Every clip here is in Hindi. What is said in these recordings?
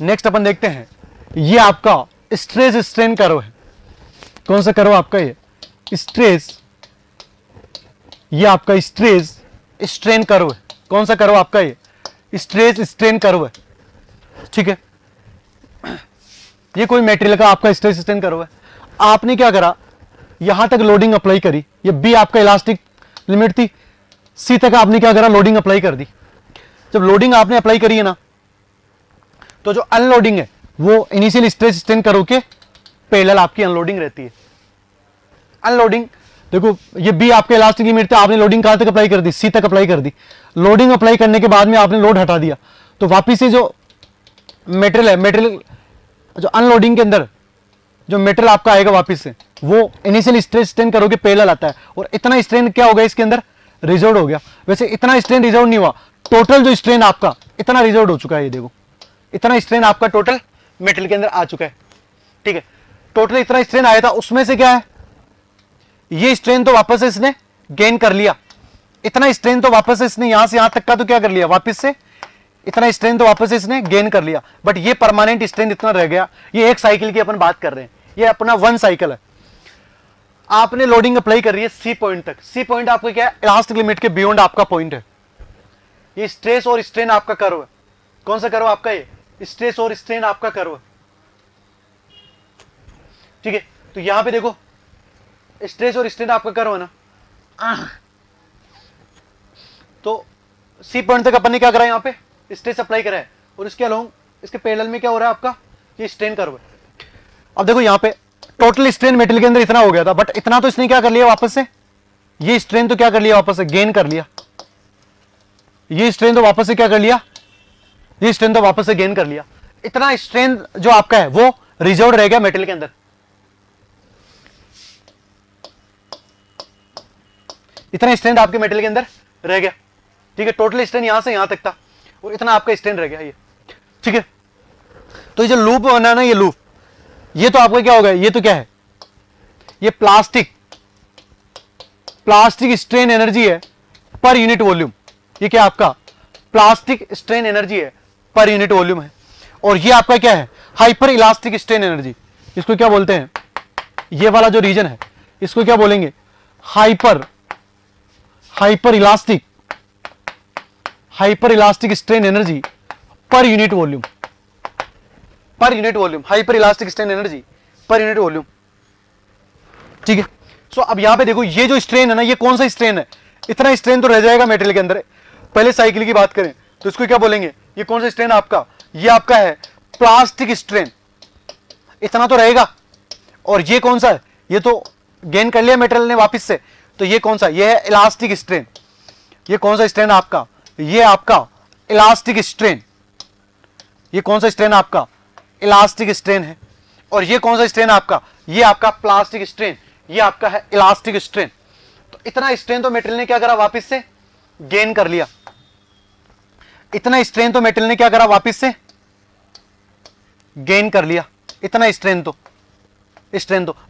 नेक्स्ट अपन देखते हैं, ये आपका स्ट्रेस स्ट्रेन कर्व है। कौन सा कर्व आपका? ये स्ट्रेस, ये आपका स्ट्रेस स्ट्रेन कर्व है। कौन सा कर्व आपका? ये स्ट्रेस स्ट्रेन कर्व है, ठीक है। ये कोई मटेरियल का आपका स्ट्रेस स्ट्रेन कर्व है। आपने क्या करा, यहां तक लोडिंग अप्लाई करी, ये बी आपका इलास्टिक लिमिट थी, सी तक आपने क्या करा, लोडिंग अप्लाई कर दी। जब लोडिंग आपने अप्लाई करी है ना, तो जो अनलोडिंग है वो इनिशियल स्ट्रेस स्ट्रेन कर्व के पैरेलल आपकी अनलोडिंग रहती है। अनलोडिंग देखो, ये बी आपके इलास्टिक लिमिट थे, आपने लोडिंग कहां तक अप्लाई कर दी? सी तक अप्लाई कर दी। लोडिंग अप्लाई करने के बाद में आपने लोड हटा दिया, तो वापिस से जो मेटेरियल है, मेटेरियल जो अनलोडिंग के अंदर जो मेटेरियल आपका आएगा वापिस से, वो इनिशियल स्ट्रेस स्ट्रेन कर्व के पैरेलल आता है। और इतना स्ट्रेन क्या हो गया इसके अंदर? रिजर्व हो गया। वैसे इतना स्ट्रेन रिजर्व नहीं हुआ, टोटल जो स्ट्रेन आपका इतना रिजर्व हो चुका है। ये देखो, इतना स्ट्रेन आपका टोटल मेटेरियल के अंदर आ चुका है, ठीक है। टोटल इतना स्ट्रेन आया था, उसमें से क्या है, ये स्ट्रेन तो वापस से इसने गेन कर लिया। इतना स्ट्रेन तो वापस से इसने यहां से यहां तक का तो क्या कर लिया, वापस से इतना स्ट्रेन तो वापस से इसने गेन कर लिया। बट ये परमानेंट स्ट्रेन इतना रह गया। ये एक साइकिल की अपन बात कर रहे हैं, ये अपना वन साइकिल है। आपने लोडिंग अप्लाई कर रही है सी पॉइंट तक। सी पॉइंट आपका क्या है? इलास्टिक लिमिट के बियॉन्ड आपका पॉइंट है। ये स्ट्रेस और स्ट्रेन आपका कर्व है। कौन सा कर्व आपका? ये स्ट्रेस और स्ट्रेन आपका कर्व है, ठीक है। तो यहां पे देखो, स्ट्रेस और स्ट्रेन आपका कर्व है ना, तो सी पॉइंट तक अपन ने क्या करा, यहां पे स्ट्रेस अप्लाई करा है, और इसके अलोंग इसके पैरेलल में क्या हो रहा है आपका, ये स्ट्रेन कर्व है। अब देखो यहां पे टोटल स्ट्रेन मेटेरियल के अंदर इतना हो गया था, बट इतना तो इसने क्या कर लिया वापस से, ये स्ट्रेन तो क्या कर लिया वापस से, गेन कर लिया। ये स्ट्रेन तो वापस से क्या कर लिया, ये स्ट्रेन तो वापस से गेन कर लिया। इतना स्ट्रेन जो आपका है वो रिजर्व रह गया मेटेरियल के अंदर। इतना स्ट्रेन आपके मेटेरियल के अंदर रह गया, ठीक है। टोटल स्ट्रेन यहां से यहां तक था, और इतना आपका स्ट्रेन रह गया ये, ठीक है। तो ये जो लूप बना ना, ये लूप, ये तो आपका क्या हो गया, ये तो क्या है, ये प्लास्टिक स्ट्रेन एनर्जी है पर यूनिट वॉल्यूम। ये क्या आपका प्लास्टिक स्ट्रेन एनर्जी है पर यूनिट वॉल्यूम है। और ये आपका क्या है, हाइपर इलास्टिक स्ट्रेन एनर्जी। इसको क्या बोलते हैं, ये वाला जो रीजन है इसको क्या बोलेंगे, हाइपर इलास्टिक स्ट्रेन एनर्जी पर unit volume. Hyper elastic strain energy पर यूनिट वॉल्यूम, ठीक है। सो अब यहां पे देखो, ये जो स्ट्रेन है ना, ये कौन सा स्ट्रेन है, इतना स्ट्रेन तो रह जाएगा मेटेरियल के अंदर। पहले साइकिल की बात करें तो इसको क्या बोलेंगे, ये कौन सा स्ट्रेन आपका, ये आपका है प्लास्टिक स्ट्रेन, इतना तो रहेगा। और ये कौन सा है, ये तो गेन कर लिया मेटेरियल ने वापस से, तो ये कौन सा, ये है इलास्टिक स्ट्रेन। ये कौन सा स्ट्रेन आपका, ये आपका इलास्टिक स्ट्रेन। ये कौन सा स्ट्रेन आपका, इलास्टिक स्ट्रेन है। और ये कौन सा स्ट्रेन आपका, ये आपका प्लास्टिक स्ट्रेन, ये आपका है इलास्टिक स्ट्रेन। तो इतना स्ट्रेन तो मेटेरियल ने क्या करा, वापस से गेन कर लिया। इतना स्ट्रेन तो मेटेरियल ने क्या करा, वापस से गेन कर लिया। इतना स्ट्रेन तो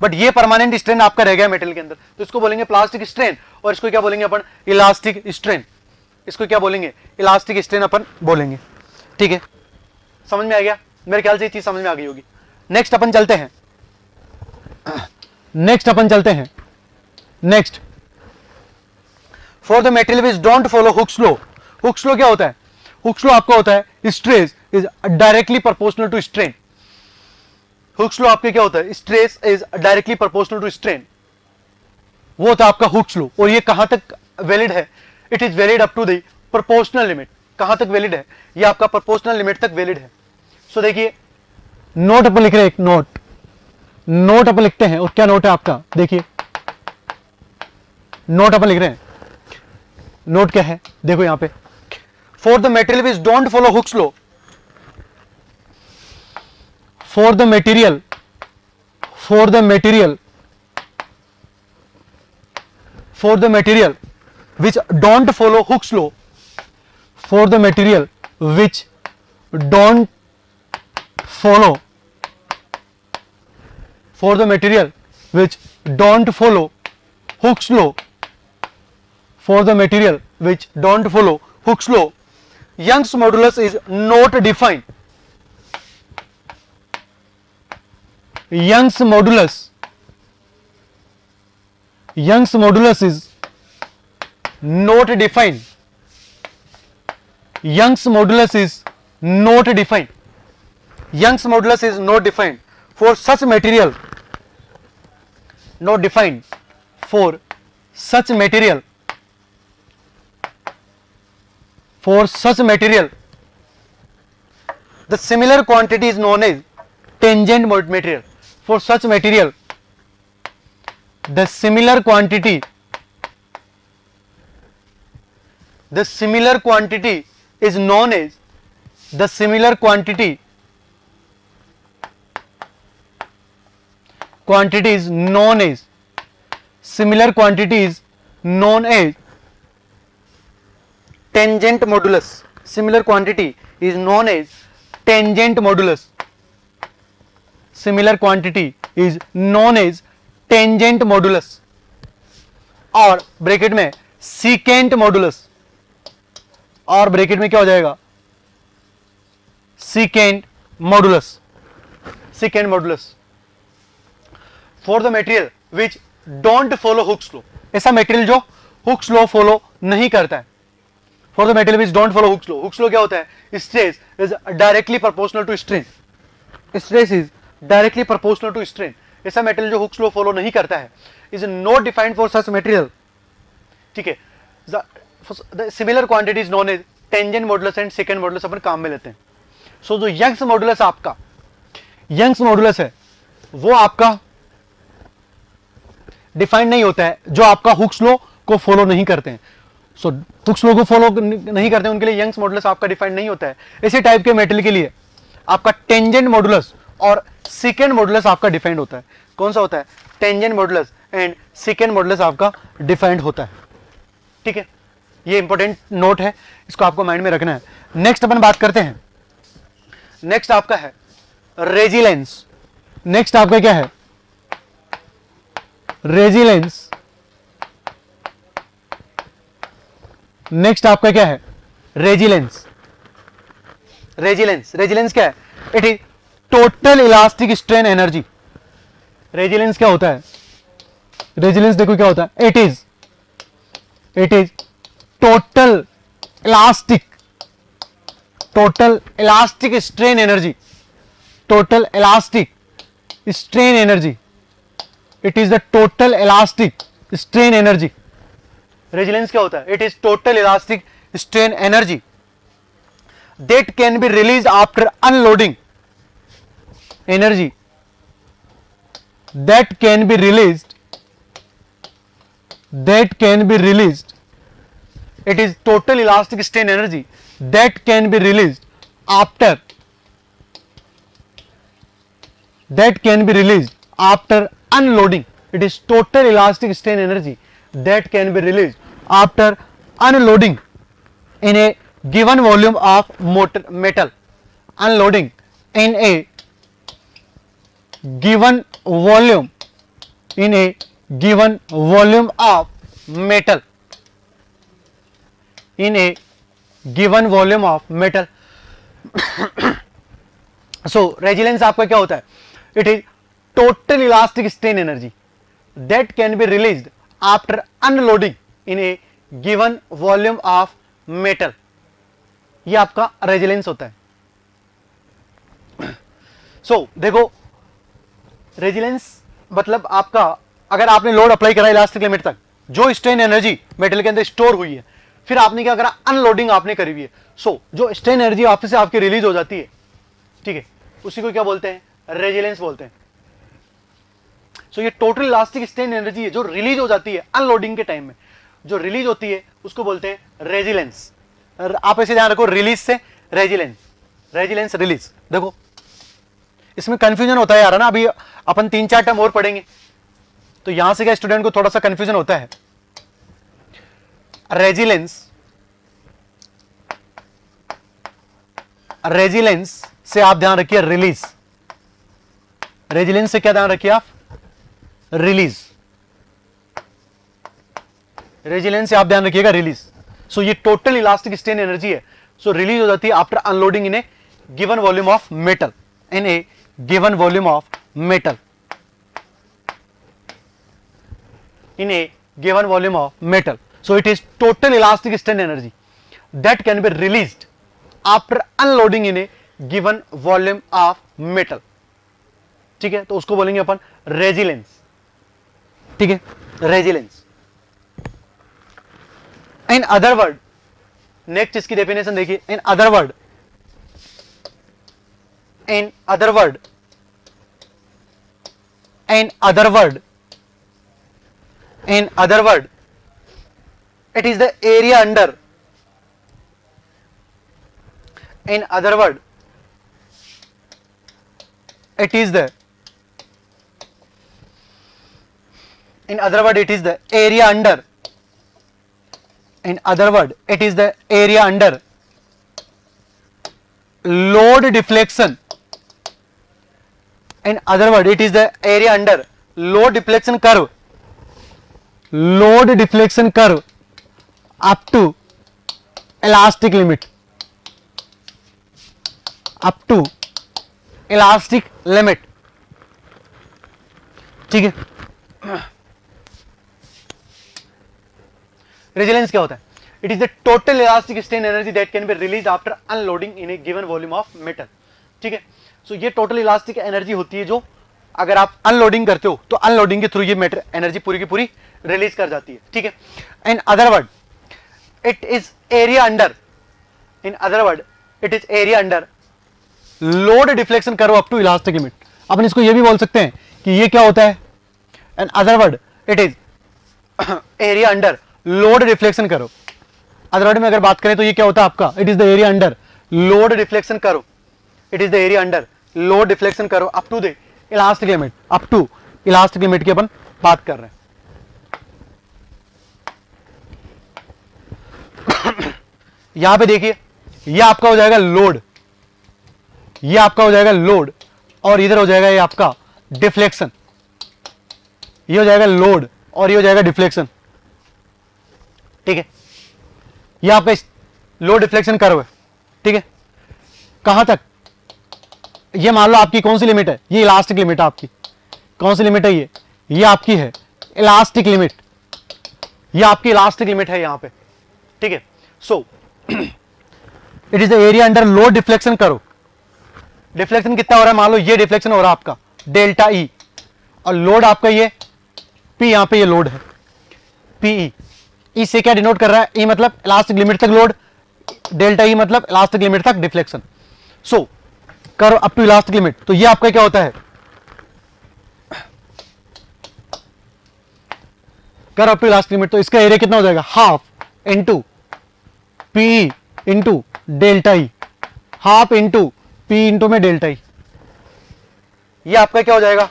बट ये परमानेंट स्ट्रेन आपका रह गया मेटेरियल के अंदर, तो इसको बोलेंगे प्लास्टिक स्ट्रेन। और इसको क्या बोलेंगे अपन, इलास्टिक स्ट्रेन। इसको क्या बोलेंगे, इलास्टिक स्ट्रेन अपन बोलेंगे, ठीक है। समझ में आ गया, मेरे ख्याल से ये चीज समझ में आ गई होगी। नेक्स्ट अपन चलते हैं, next for the material which don't follow Hooke's law. Hooke's law क्या होता है, हुक्स लॉ आपका होता है stress is directly proportional to strain. Hooke's law आपके क्या होता है, stress is directly proportional to strain, वो होता है आपका हुक्स लॉ। और ये कहां तक वैलिड है, it is valid up to the proportional limit. कहां तक वैलिड है, ये आपका प्रोपोर्शनल लिमिट तक वैलिड है। सो देखिए, नोट अपन लिख रहे हैं, एक नोट अपन लिखते हैं। और क्या नोट है आपका, देखिए नोट अपन लिख रहे हैं। नोट क्या है, देखो यहां पे, for the material which don't follow Hooke's law, for the material which don't follow Hooke's law, for the material which don't follow Hooke's law, Young's modulus is not defined. Young's modulus is not defined. Young's modulus is not defined. Young's modulus is not defined for such material. Not defined for such material. For such material, the similar quantity is known as tangent material. For such material, the similar quantity is known as the similar quantity is known as tangent modulus. Similar quantity is known as tangent modulus. Similar quantity is known as tangent modulus. और ब्रैकेट में secant modulus, और ब्रैकेट में क्या हो जाएगा, secant modulus. Secant modulus for the material which don't follow Hooke's law. ऐसा मटेरियल जो Hooke's law फॉलो नहीं करता है. For the material which don't follow Hooke's law. Hooke's law क्या होता है? Stress is directly proportional to strain. Stress is directly proportional to strain. ऐसा मटेरियल जो Hooke's law फॉलो नहीं करता है is not defined for such material. ठीक है. The similar quantity is known as tangent modulus and secant modulus अपन काम में लेते हैं. So जो Young's modulus आपका Young's modulus है वो आपका डिफाइंड नहीं होता है जो आपका Hooke's law को फॉलो नहीं करते हैं. सो Hooke's law को फॉलो नहीं करते हैं उनके लिए Young's modulus आपका डिफाइंड नहीं होता है. इसी टाइप के मेटल के लिए आपका टेंजेंट मॉडुलस और सेकेंड मॉडुलस आपका डिफाइंड होता है. कौन सा होता है? Tangent modulus and second modulus आपका डिफाइंड होता है. ठीक है, ये इंपॉर्टेंट नोट है, इसको आपको माइंड में रखना है. नेक्स्ट अपन बात करते हैं. नेक्स्ट आपका है रेजिलेंस. नेक्स्ट आपका क्या है? रेजिलेंस. नेक्स्ट आपका क्या है? रेजिलेंस. रेजिलेंस क्या है? It is total elastic strain energy. Resilience क्या होता है? रेजिलेंस देखो क्या होता है. It is total elastic strain energy. Total elastic strain energy. It is the total elastic strain energy. Resilience क्या होता है? It is total elastic strain energy that can be released after unloading. Energy that can be released. It is total elastic strain energy that can be released after unloading. It is total elastic strain energy that can be released after unloading in a given volume of metal. Unloading in a given volume of metal. In a given volume of metal. So resilience आपका क्या होता है? It is total elastic strain energy that can be released after unloading in a given volume of metal. ये आपका रेजिलेंस होता है. देखो रेजिलेंस मतलब आपका अगर आपने लोड अप्लाई करा इलास्टिक लिमिट तक, जो स्ट्रेन एनर्जी मेटल के अंदर स्टोर हुई है, फिर आपने क्या करा? अनलोडिंग आपने करी हुई है. जो स्ट्रेन एनर्जी आपसे से आपकी रिलीज हो जाती है, ठीक है, उसी को क्या बोलते हैं? रेजिलेंस बोलते हैं. ये टोटल इलास्टिक स्ट्रेन एनर्जी है जो रिलीज हो जाती है अनलोडिंग के टाइम में, जो रिलीज होती है उसको बोलते हैं रेजिलेंस. आप ऐसे ध्यान रखो, रिलीज से रेजिलेंस, रेजिलेंस रिलीज. देखो इसमें कंफ्यूजन होता है यार ना. अभी अपन 3-4 टर्म और पढ़ेंगे तो यहां से क्या स्टूडेंट को थोड़ा सा कंफ्यूजन होता है. रेजिलेंस से आप ध्यान रखिए रिलीज. रेजिलेंस से क्या ध्यान रखिए आप? रिलीज. रेजिलेंस से आप ध्यान रखिएगा रिलीज. ये टोटल इलास्टिक स्ट्रेन एनर्जी है, रिलीज हो जाती है after unloading in A given volume of metal. In A given volume of metal. In a given volume of metal. So it is total elastic strain energy that can be released after unloading in a given volume of metal. ठीक है, तो उसको बोलेंगे अपन रेजिलेंस. ठीक है, रेजिलेंस. इन अदर वर्ड, नेक्स्ट इसकी डेफिनेशन देखिए. इन other word, in other word, in other word, in other word, it is the area under. In other word, it is the, in other word, it is the area under. In other word, it is the area under load deflection. In other word, it is the area under load deflection curve. Load deflection curve up to elastic limit. Up to elastic limit. ठीक है. रेजिलेंस क्या होता है? It is the total elastic strain energy that can be release after unloading in A given volume of metal. ठीक है, सो ये टोटल इलास्टिक एनर्जी होती है जो अगर आप अनलोडिंग करते हो तो अनलोडिंग के थ्रू ये मेटर एनर्जी पूरी की पूरी रिलीज कर जाती है. ठीक है. In other word, it is area under. In other word, it is area under load deflection curve up to elastic limit. अपन इसको ये भी बोल सकते हैं कि ये क्या होता है. In other word, it is area under load deflection curve. Other word में अगर बात करें तो ये क्या होता है आपका, it is the area under load deflection curve. It is the area under load deflection curve up to the elastic limit. Up to elastic limit की अपन बात कर रहे हैं. यहां पे देखिए, ये आपका हो जाएगा लोड, ये आपका हो जाएगा लोड, और इधर हो जाएगा ये आपका डिफ्लेक्शन. ये हो जाएगा लोड और ये हो जाएगा डिफ्लेक्शन. ठीक है, ये आपका लोड डिफ्लेक्शन कर्व है. ठीक है, कहां तक? ये मान लो आपकी कौन सी लिमिट है, ये इलास्टिक लिमिट है आपकी. कौन सी लिमिट है ये आपकी है इलास्टिक लिमिट. ये आपकी इलास्टिक लिमिट है यहां पे. ठीक है, so it is the area under load deflection curve. Deflection कितना हो रहा है? मान लो ये डिफ्लेक्शन हो रहा है आपका डेल्टा ई, और लोड आपका ये पी, यहां पे ये लोड है पीई. ई से क्या डिनोट कर रहा है? ई मतलब इलास्टिक लिमिट तक लोड, डेल्टा ई मतलब इलास्टिक लिमिट तक deflection. So curve up to elastic limit. तो ये आपका क्या होता है? Curve up to elastic limit. तो इसका एरिया कितना हो जाएगा? Half into P into delta E. Half into P into में डेल्टा ई. ये आपका क्या हो जाएगा?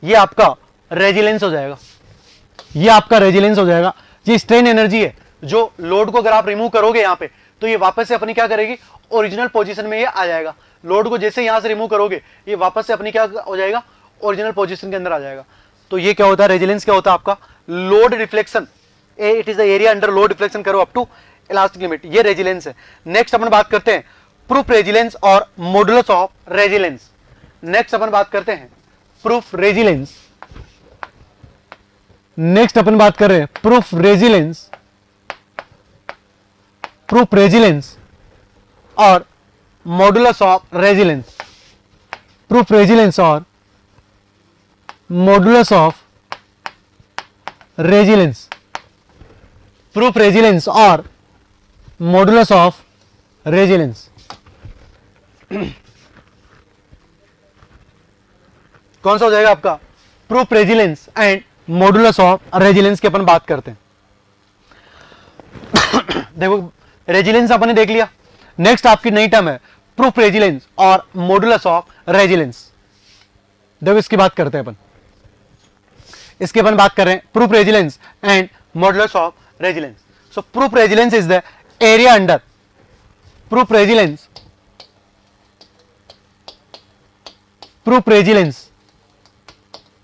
ये आपका रेजिलेंस हो जाएगा. ये आपका रेजिलेंस हो जाएगा. ये स्ट्रेन एनर्जी है जो लोड को अगर आप रिमूव करोगे यहां पे तो ये वापस से अपनी क्या करेगी? ओरिजिनल पोजीशन में ये आ जाएगा. लोड को जैसे यहां से रिमूव करोगे ये वापस से अपनी क्या हो जाएगा? ओरिजिनल पोजीशन के अंदर आ जाएगा. तो ये क्या होता है? रेजिलेंस क्या होता है आपका? Load reflection. It is the area under load reflection करो अप टू इलास्टिक लिमिट. ये रेजिलेंस है. नेक्स्ट अपन बात करते हैं प्रूफ रेजिलेंस और मॉडुलस ऑफ रेजिलेंस. नेक्स्ट अपन बात करते हैं प्रूफ रेजिलेंस. नेक्स्ट अपन बात कर रहे हैं प्रूफ रेजिलेंस, प्रूफ रेजिलेंस और modulus of resilience. Proof resilience और modulus of resilience. Proof resilience और मॉडुलस ऑफ रेजिलेंस. कौन सा हो जाएगा आपका? Proof resilience and modulus of resilience की अपन बात करते हैं. देखो रेजिलेंस अपन ने देख लिया. नेक्स्ट आपकी नई टर्म है प्रूफ रेजिलेंस और मॉडुलस ऑफ रेजिलेंस. देखो इसकी बात करते हैं अपन. इसकी अपन बात कर रहे हैं proof resilience and modulus of resilience. So proof resilience is the area under, proof resilience, proof resilience,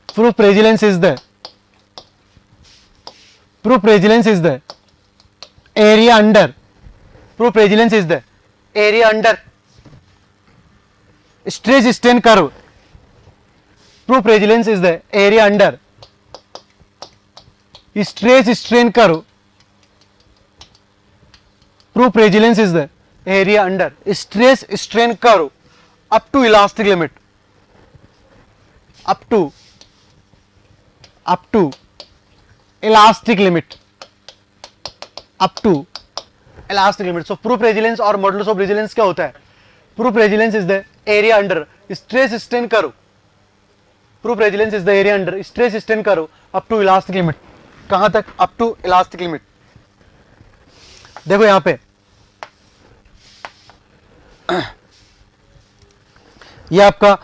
proof resilience is the, proof resilience is the area under, proof resilience is the area under stress strain curve proof resilience is the area under stress strain curve. Proof resilience is the area under stress strain curve up to elastic limit, up to elastic limit, up to elastic limit. So proof resilience और modulus of resilience क्या होता है? Proof resilience is the area under stress strain curve. Proof resilience is the area under stress strain curve up to elastic limit. कहां तक? up to elastic limit. देखो यहां पे ये आपका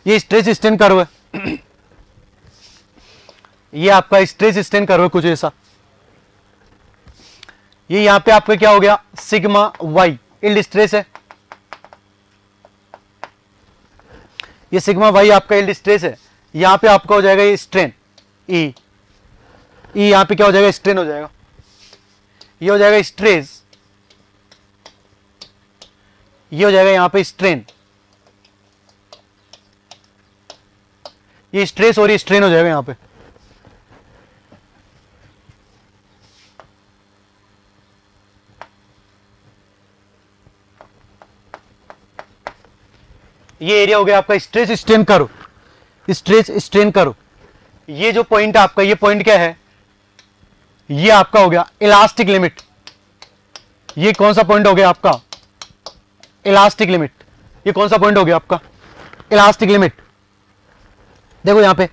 ये स्ट्रेस स्ट्रेन कर्व है, ये आपका स्ट्रेस स्ट्रेन कर्व है कुछ ऐसा। ये यहां पे आपका क्या हो गया? सिग्मा वाई यील्ड स्ट्रेस है, ये सिग्मा वाई आपका यील्ड स्ट्रेस है। यहां पे आपका हो जाएगा ये स्ट्रेन ई, यहां पे क्या हो जाएगा? स्ट्रेन हो जाएगा, ये हो जाएगा स्ट्रेस, ये हो जाएगा यहां पे स्ट्रेन, ये स्ट्रेस और ये स्ट्रेन हो जाएगा यहां पे। ये एरिया हो गया आपका stress strain curve, stress strain curve. ये जो पॉइंट है आपका, ये पॉइंट क्या है? ये आपका हो गया इलास्टिक लिमिट। ये कौन सा पॉइंट हो गया आपका? Elastic limit. ये कौन सा पॉइंट हो गया आपका? Elastic limit. देखो यहां पे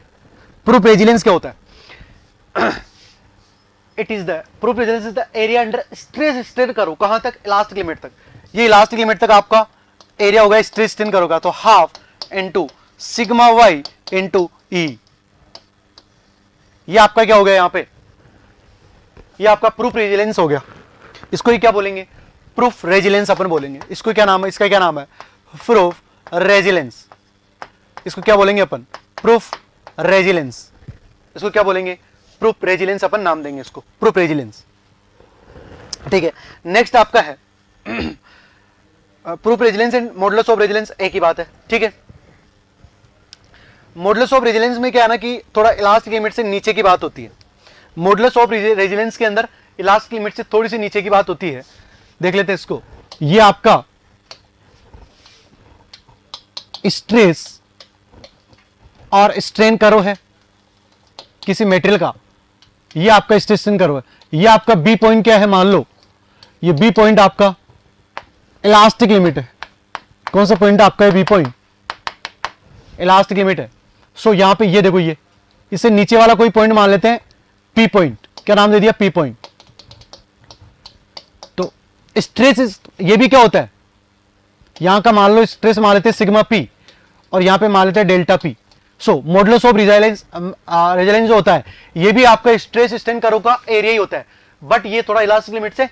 प्रूफ रेजिलेंस क्या होता है? It is the proof resilience is the area under stress strain curve. कहां तक? इलास्टिक लिमिट तक। ये इलास्टिक लिमिट तक आपका एरिया होगा स्ट्रेस स्ट्रेन कर्व का, तो half into sigma y into e. ये आपका क्या हो गया यहां पे? ये आपका प्रूफ रेजिलेंस हो गया। इसको ही क्या बोलेंगे? प्रूफ रेजिलेंस अपन बोलेंगे। इसको क्या नाम है? इसका क्या नाम है? Proof resilience. इसको क्या बोलेंगे अपन? Proof resilience. इसको क्या बोलेंगे? प्रूफ रेजिलेंस अपन नाम देंगे इसको, प्रूफ रेजिलेंस। ठीक है, नेक्स्ट आपका है proof resilience and modulus of resilience, एक ही बात है। ठीक है, मॉडुलस ऑफ रेजिलेंस में क्या है ना कि थोड़ा इलास्टिक लिमिट से नीचे की बात होती है। मॉडुलस ऑफ रेजिलेंस के अंदर इलास्टिक लिमिट से थोड़ी सी नीचे की बात होती है। देख लेते हैं इसको। ये आपका स्ट्रेस और स्ट्रेन कर्व है किसी मटेरियल का, ये आपका स्ट्रेस स्ट्रेन कर्व है। ये आपका बी पॉइंट क्या है? मान लो ये बी पॉइंट आपका इलास्टिक लिमिट है। कौन सा पॉइंट आपका है? बी पॉइंट इलास्टिक लिमिट है। सो यहां पे ये देखो, ये इससे नीचे वाला कोई पॉइंट मान लेते हैं पी पॉइंट। क्या नाम दे दिया? P point. तो स्ट्रेस ये भी क्या होता है? यहां का मान लो स्ट्रेस मान लेते हैं सिग्मा पी और यहां पे मान लेते हैं delta P. So modulus of resilience जो होता है ये भी आपका स्ट्रेस स्ट्रेन कर्व का एरिया ही होता है, बट ये थोड़ा इलास्टिक लिमिट से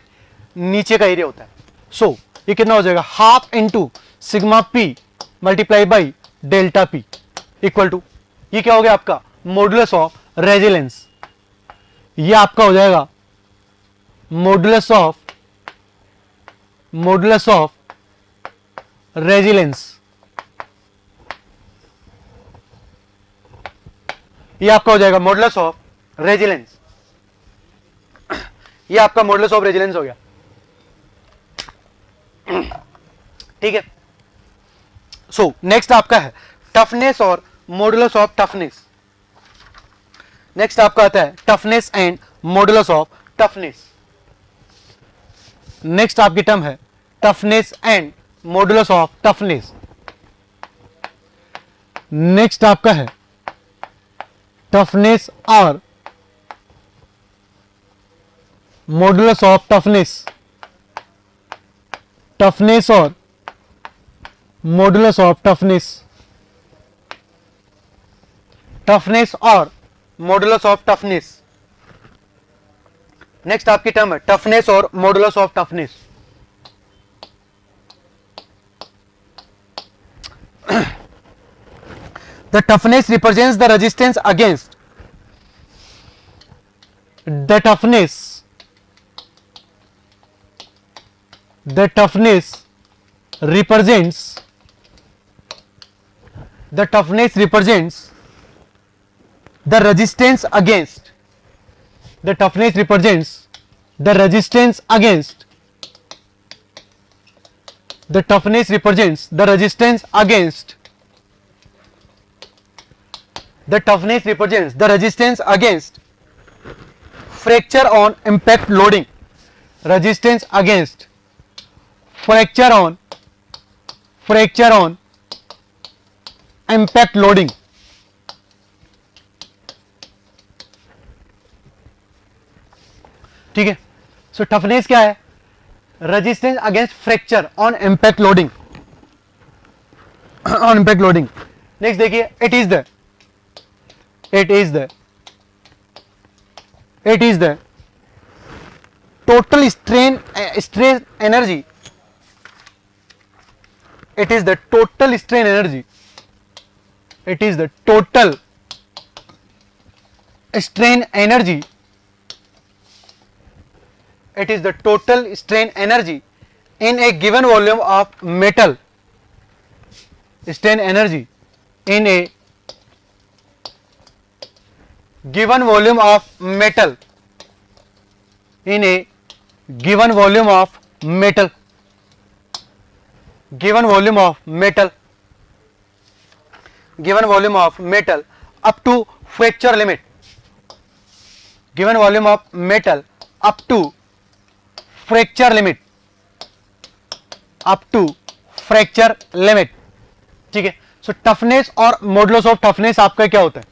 नीचे का एरिया होता है। सो ये कितना हो जाएगा? Half into sigma P multiply by delta P equal to, ये क्या हो गया आपका? Modulus of resilience. ये आपका हो जाएगा मॉडुलस ऑफ रेजिलेंस। ये आपका हो जाएगा मॉडुलस ऑफ रेजिलेंस। ये आपका मॉडुलस ऑफ रेजिलेंस हो गया। ठीक है, सो नेक्स्ट आपका है टफनेस और मॉडुलस ऑफ टफनेस। नेक्स्ट आपका आता है toughness and modulus of toughness. Next आपकी टर्म है toughness and modulus of toughness. Next आपका है टफनेस और मॉडुलस ऑफ टफनेस। टफनेस और मॉडुलस ऑफ टफनेस। टफनेस और मॉडुलस ऑफ टफनेस। नेक्स्ट आपकी टर्म है टफनेस और modulus of toughness. The toughness represents the resistance against the toughness the toughness represents the resistance against the toughness represents the resistance against the toughness represents the resistance against the toughness represents the resistance against fracture on impact loading, resistance against fracture on impact loading. ठीक है, सो टफनेस क्या है? Resistance against fracture on impact loading, on impact loading. Next देखिए, it is the total strain stress energy. It is the total strain energy. It is the total strain energy. It is the total strain energy in a given volume of metal. Strain energy in a given volume of metal. In a given volume of metal. Given volume of metal up to fracture limit. Given volume of metal up to fracture limit. ठीक है, सो टफनेस और मॉडुलस ऑफ टफनेस आपका क्या होता है?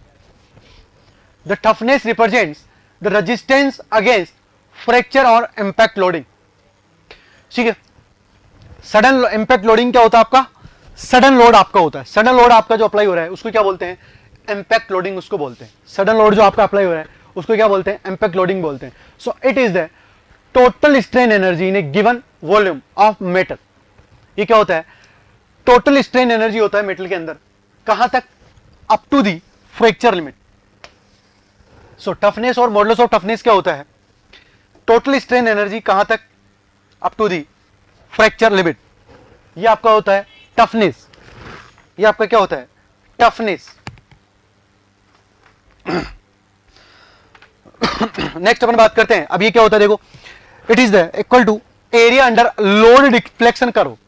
The toughness represents the resistance against fracture और इंपैक्ट लोडिंग. ठीक है, सडन इंपैक्ट लोडिंग क्या होता है आपका? सडन लोड आपका होता है. सडन लोड आपका जो अप्लाई हो रहा है उसको क्या बोलते हैं? इंपैक्ट लोडिंग उसको बोलते हैं. सडन लोड जो आपका अप्लाई हो रहा है उसको क्या बोलते हैं? इंपैक्ट लोडिंग बोलते हैं. So it is the total strain energy in A given volume of metal. ये क्या होता है? टोटल स्ट्रेन एनर्जी होता है मेटल के अंदर. कहां तक? Up to the fracture limit. So toughness और मॉडुलस ऑफ टफनेस क्या होता है? टोटल स्ट्रेन एनर्जी कहां तक? Up to the fracture limit. ये आपका होता है टफनेस. ये आपका क्या होता है? टफनेस. नेक्स्ट अपन बात करते हैं. अब ये क्या होता है देखो, it is the equal to area under load deflection curve.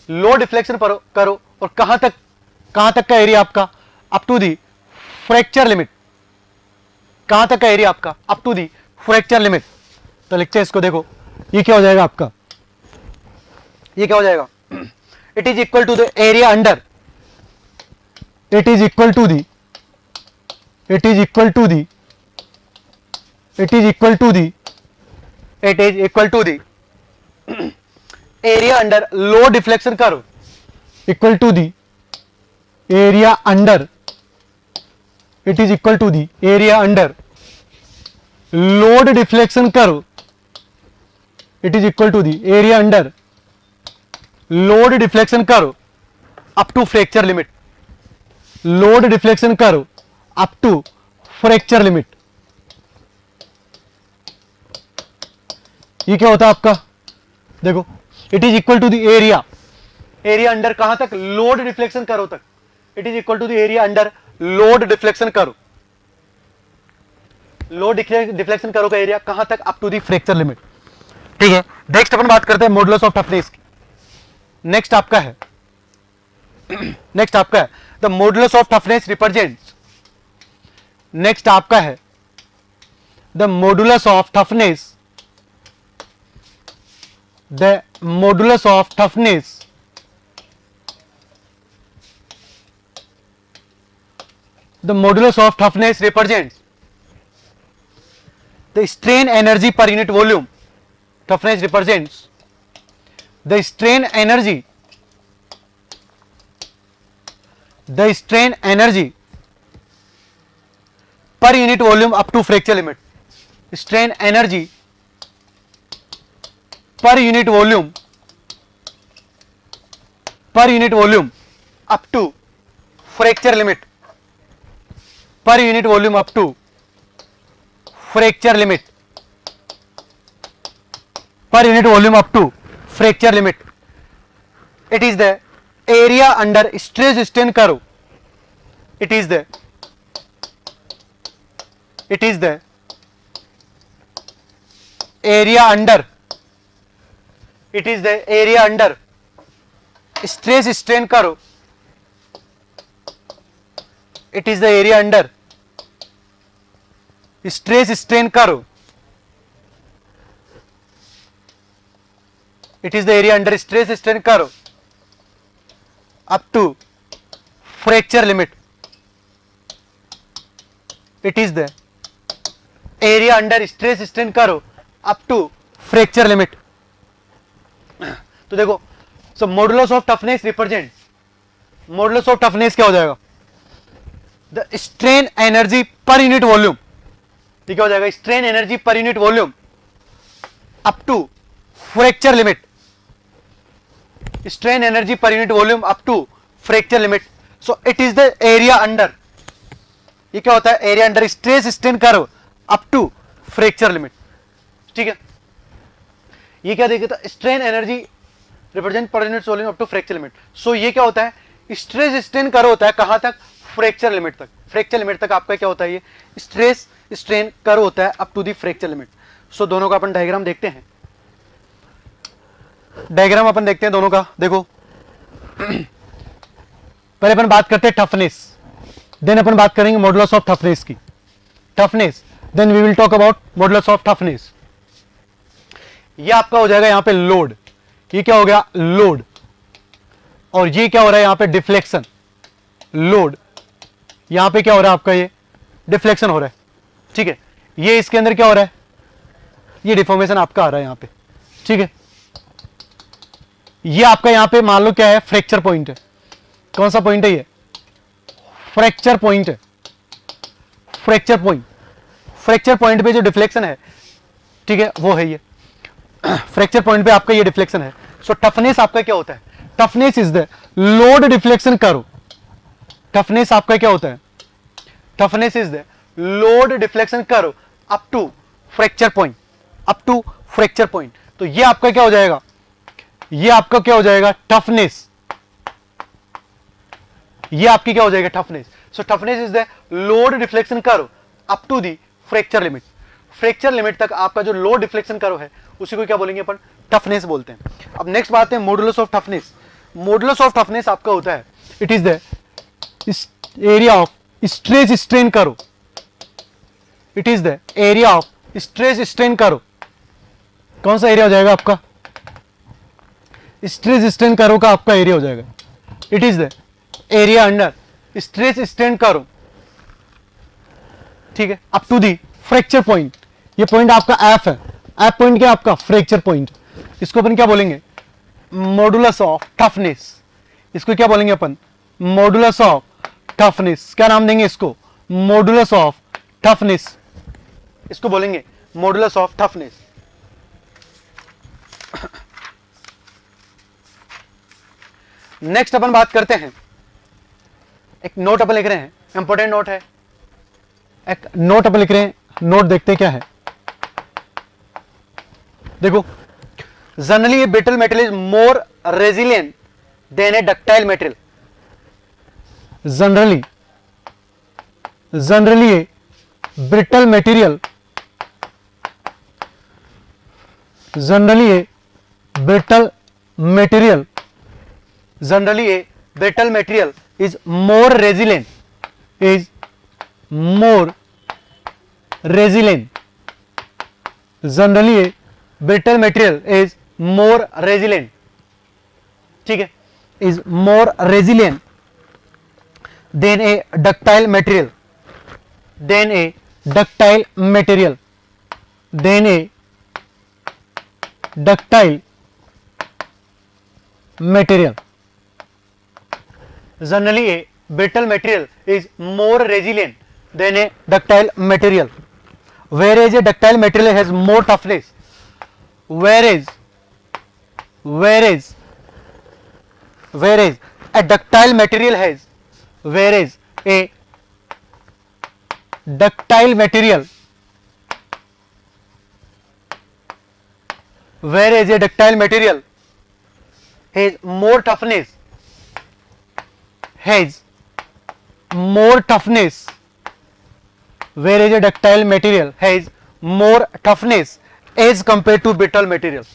Load deflection curve और कहां तक का एरिया आपका? Up to the fracture limit. कहां तक का एरिया आपका? Up to the fracture limit. तो लिखते हैं इसको, देखो ये क्या हो जाएगा आपका? ये क्या हो जाएगा? It is equal to the area under, it is equal to the area under load deflection curve. Equal to the area under, it is equal to the area under load deflection curve. It is equal to the area under load deflection curve up to fracture limit. Load deflection curve up to fracture limit. ये क्या होता है आपका? देखो, it is equal to the area. Area under कहां तक? लोड डिफ्लेक्शन करो तक. It is equal to the area under load deflection curve. Load deflection curve का एरिया कहां तक? Up to the fracture limit. ठीक है, नेक्स्ट अपन बात करते हैं मॉडुलस ऑफ टफनेस की. नेक्स्ट आपका है the modulus of toughness represents. Next आपका है the modulus of toughness. The modulus of toughness represents the strain energy per unit volume. Toughness represents the strain energy per unit volume up to fracture limit. Strain energy per unit volume up to fracture limit. Per unit volume up to fracture limit. Per unit volume up to fracture limit. It is the area under stress strain curve. It is the area under stress strain curve. It is the area under stress strain curve. It is the area under stress strain curve up to fracture limit. It is the area under stress strain curve up to fracture limit. तो देखो, so modulus of toughness represents, modulus of toughness क्या हो जाएगा, the strain energy per unit volume. ये क्या हो जाएगा, strain energy per unit volume up to fracture limit. Strain energy per unit volume up to fracture limit. So it is the area under, ये क्या होता है, area under stress strain curve up to fracture limit. ठीक है, ये क्या देखिए, strain energy represent per unit volume up to fracture limit. So ये क्या होता है, स्ट्रेस स्ट्रेन कर्व होता है कहां तक, फ्रैक्चर लिमिट तक. फ्रैक्चर लिमिट तक आपका क्या होता है, ये स्ट्रेस स्ट्रेन कर्व होता है up to the fracture limit. So दोनों का अपन डायग्राम देखते हैं. डायग्राम अपन देखते हैं दोनों का. देखो, पहले अपन बात करते हैं टफनेस, देन अपन बात करेंगे मॉडुलस ऑफ टफनेस की. Toughness, then we will talk about modulus of toughness. ये आपका हो जाएगा यहां पे लोड. ये क्या हो गया, लोड. और ये क्या हो रहा है यहां पे, डिफ्लेक्शन. लोड, यहां पे क्या हो रहा है आपका, ये डिफ्लेक्शन हो रहा है. ठीक है, ये इसके अंदर क्या हो रहा है, ये डिफॉर्मेशन आपका आ रहा है यहां पे. ठीक है, ये आपका यहां पे मान लो क्या है, फ्रैक्चर पॉइंट है. कौन सा पॉइंट है ये, फ्रैक्चर पॉइंट है. फ्रैक्चर पॉइंट, फ्रैक्चर पॉइंट पे जो डिफ्लेक्शन है, ठीक है, वो है ये. फ्रैक्चर पॉइंट पे आपका ये डिफ्लेक्शन है. सो टफनेस आपका क्या होता है, toughness is the load deflection curve. Toughness आपका क्या होता है, toughness is the load deflection curve up to fracture point, up to fracture point. तो ये आपका क्या हो जाएगा, ये आपका क्या हो जाएगा, टफनेस. ये आपकी क्या हो जाएगा, toughness. So toughness is the load deflection curve up to the fracture limit. Fracture limit तक आपका जो लोड डिफ्लेक्शन कर्व है उसी को क्या बोलेंगे अपन, टफनेस बोलते हैं. अब नेक्स्ट बात है modulus of toughness. Modulus of toughness आपका होता है, it is the area of stress strain curve. It is the area of stress strain curve. कौन सा एरिया हो जाएगा आपका, स्ट्रेस स्ट्रेन कर्व का आपका एरिया हो जाएगा. It is the area under stress strain curve, ठीक है, up to the fracture point. ये पॉइंट आपका एफ है. एफ पॉइंट क्या आपका, फ्रैक्चर पॉइंट. इसको अपन क्या बोलेंगे, मॉडुलस ऑफ टफनेस. इसको क्या बोलेंगे अपन, मॉडुलस ऑफ टफनेस. क्या नाम देंगे इसको, मॉडुलस ऑफ टफनेस. इसको बोलेंगे मॉडुलस ऑफ टफनेस. नेक्स्ट अपन बात करते हैं, एक नोट अपन लिख रहे हैं, इंपॉर्टेंट नोट है. एक नोट अपन लिख रहे हैं, नोट देखते हैं क्या है. देखो, generally a brittle material is more resilient than a ductile material. Generally a brittle material, generally a brittle material, generally a brittle material is more resilient, is more resilient. Generally a brittle material is more resilient, ठीक है, is more resilient than a ductile material, than a ductile material, than a ductile material. Generally a brittle material is more resilient than a ductile material, whereas a ductile material has more toughness, whereas a ductile material has, whereas a ductile material, whereas a ductile material has more toughness, has more toughness, whereas a ductile material has more toughness as compared to brittle material,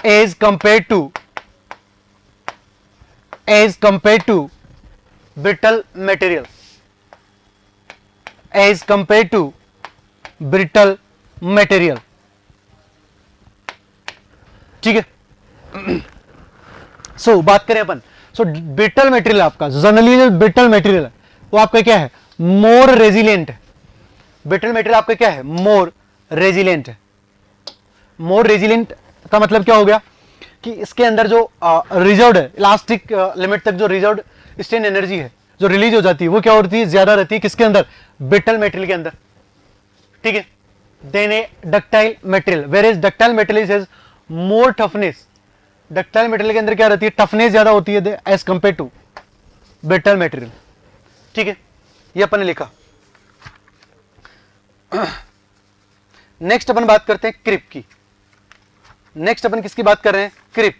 as compared to brittle material, as compared to brittle material. ठीक है. सो बात करें अपन, सो ब्रिटल मटेरियल आपका जनरली जो ब्रिटल मटेरियल है वो आपका क्या है, मोर रेजिलियंट है. ब्रिटल मटेरियल आपका क्या है, मोर रेजिलियंट है. मोर रेजिलियंट का मतलब क्या हो गया कि इसके अंदर जो रिजर्व्ड है इलास्टिक लिमिट तक जो रिजर्व्ड स्ट्रेन एनर्जी है जो रिलीज हो जाती है वो क्या होती है, ज्यादा रहती है किसके अंदर, ब्रिटल मटेरियल के अंदर. ठीक है. Then a ductile material, where is ductile material has more toughness. Ductile material के अंदर क्या रहती है, टफनेस ज्यादा होती है as compare to brittle material. ठीक है, ये अपन ने लिखा. नेक्स्ट अपन बात करते हैं क्रिप की. नेक्स्ट अपन किसकी बात कर रहे हैं, क्रिप.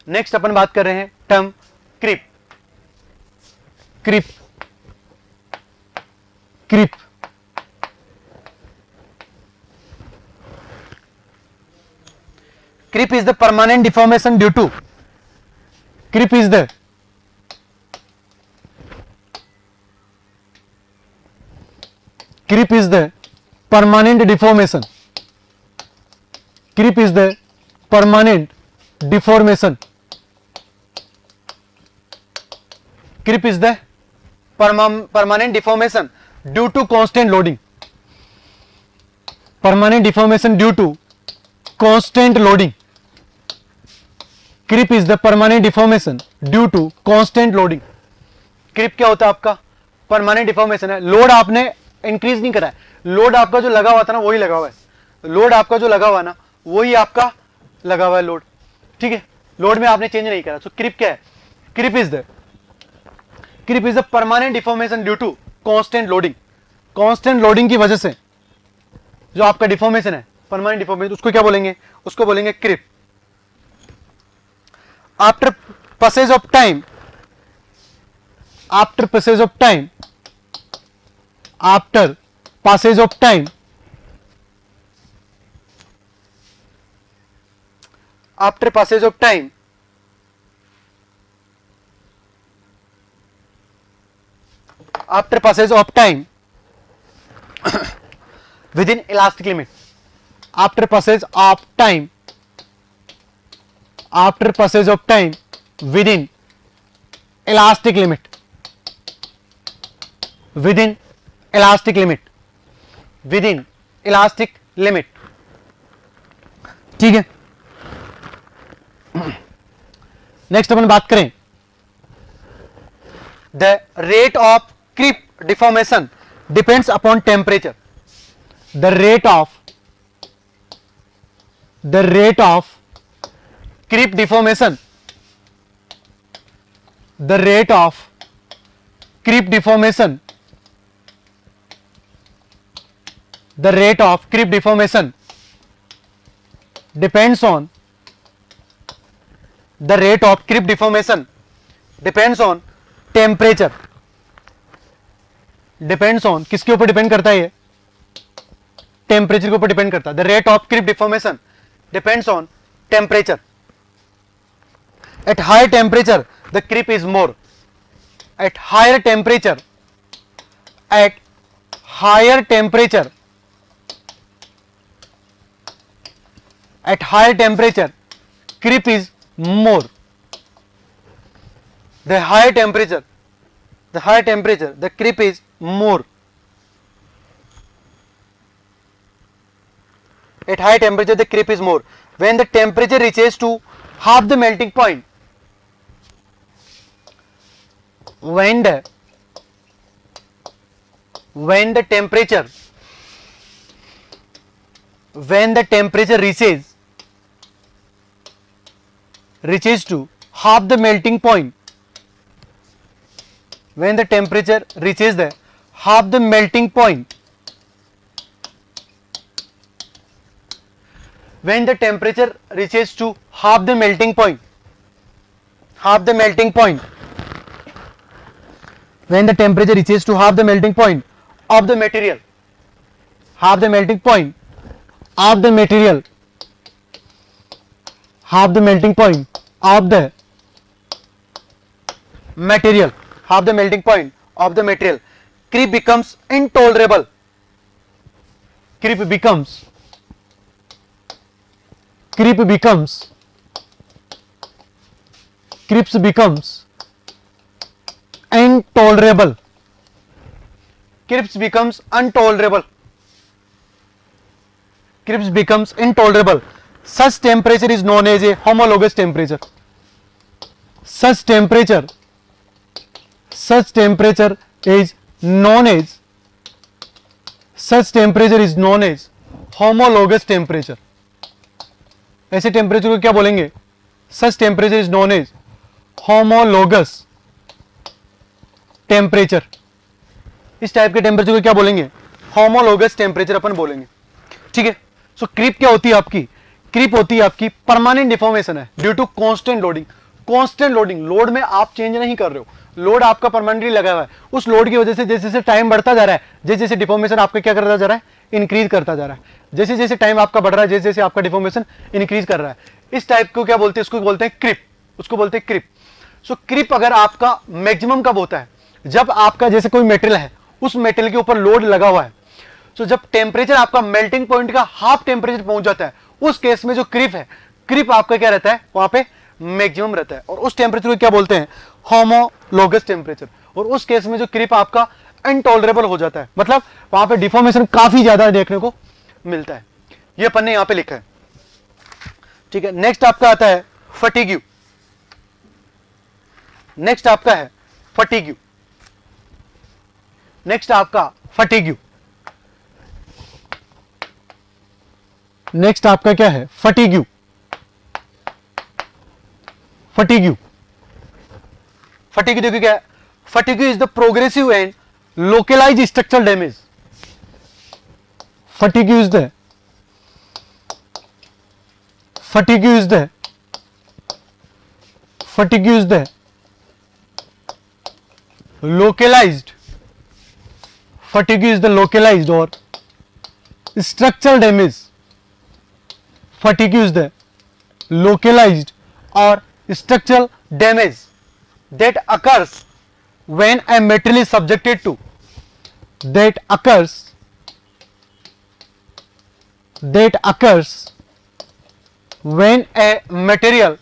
नेक्स्ट अपन बात कर रहे हैं term क्रिप. क्रिप क्रिप creep is the permanent deformation due to creep is the permanent deformation. Creep is the permanent deformation. Creep is the permanent deformation due to constant loading. Permanent deformation due to constant loading. Creep is the permanent deformation due to constant loading. Creep क्या होता है आपका, परमानेंट डिफॉर्मेशन है. लोड आपने इंक्रीज नहीं करा है, लोड आपका जो लगा हुआ था ना वही लगा हुआ है. लोड आपका जो लगा हुआ ना वही आपका लगा हुआ है लोड. ठीक है, लोड में आपने चेंज नहीं करा. तो क्रिप क्या है, creep is the permanent deformation due to constant loading. Constant loading की वजह से जो आपका डिफॉर्मेशन है, परमानेंट डिफॉर्मेशन, उसको क्या बोलेंगे, उसको बोलेंगे क्रिप. After passage of time, after passage of time, after passage of time, after passage of time, after passage of time within elastic limit, after passage of time, after passage of time within elastic limit, within elastic limit, within elastic limit. ठीक है. नेक्स्ट अपन बात करें the rate of creep deformation depends upon temperature. The rate of creep deformation, the rate of creep deformation, the rate of creep deformation depends on, the rate of creep deformation depends on temperature. depends on किसके ऊपर डिपेंड करता है, ये टेम्परेचर के ऊपर डिपेंड करता है. The rate of creep deformation depends on temperature. At higher temperature, the creep is more. At higher temperature, creep is more. The higher temperature, the creep is more. At high temperature, the creep is more. When the temperature reaches to half the melting point, when the temperature reaches to half the melting point, when the temperature reaches the half the melting point, when the temperature reaches to half the melting point, half the melting point, when the temperature reaches to half the melting point of the material, half the melting point of the material, half the melting point of the material, half the melting point of the material, creep becomes intolerable, creep becomes intolerable, crisp becomes intolerable, crisp becomes intolerable. Such temperature is known as a homologous temperature. Such temperature is known as, such temperature is known as homologous temperature. ऐसे टेम्परेचर को क्या बोलेंगे? Such temperature is known as homologous temperature. इस टाइप के टेम्परेचर को क्या बोलेंगे? होमोलोगस टेम्परेचर अपन बोलेंगे, ठीक है. सो क्रीप क्या होती है आपकी? क्रीप होती है आपकी परमानेंट डिफॉर्मेशन है due to constant loading. Constant loading, load में आप चेंज नहीं कर रहे हो, लोड आपका परमानेंटली लगा हुआ है. उस लोड की वजह से जैसे जैसे टाइम बढ़ता जा रहा है, जैसे जैसे डिफॉर्मेशन आपका क्या करता जा रहा है? इंक्रीज करता जा रहा है. जैसे जैसे टाइम आपका बढ़ रहा है, जैसे जैसे आपका डिफॉर्मेशन इंक्रीज कर रहा है. इस टाइप को क्या बोलते हैं? उसको बोलते हैं क्रीप, उसको बोलते हैं क्रीप. सो क्रीप अगर आपका मैक्सिमम कब होता है? जब आपका जैसे कोई मेटेरियल है, उस मेटेरियल के ऊपर लोड लगा हुआ है. सो जब टेम्परेचर आपका मेल्टिंग पॉइंट का हाफ टेम्परेचर पहुंच जाता है, उस केस में जो क्रीप है, क्रीप आपका क्या रहता है? वहां पे मैक्सिमम रहता है. और उस टेम्परेचर को क्या बोलते हैं? Homologous temperature. और उस केस में जो क्रीप आपका इनटॉलरेबल हो जाता है, मतलब वहां पे डिफॉर्मेशन काफी ज्यादा देखने को मिलता है. ये अपन ने यहां पे लिखा है, ठीक है. नेक्स्ट आपका आता है फटीग्यू. नेक्स्ट आपका है फटीग्यू. नेक्स्ट आपका फटीग्यू. नेक्स्ट आपका क्या है? फटीग्यू. फटीग्यू. फटीग्यू देखिए क्या है? Fatigue is the progressive and localize structural damage. Fatigue is the localized, fatigue is the localized or structural damage. Fatigue is the localized or structural damage that occurs when a material is subjected to, that occurs when a material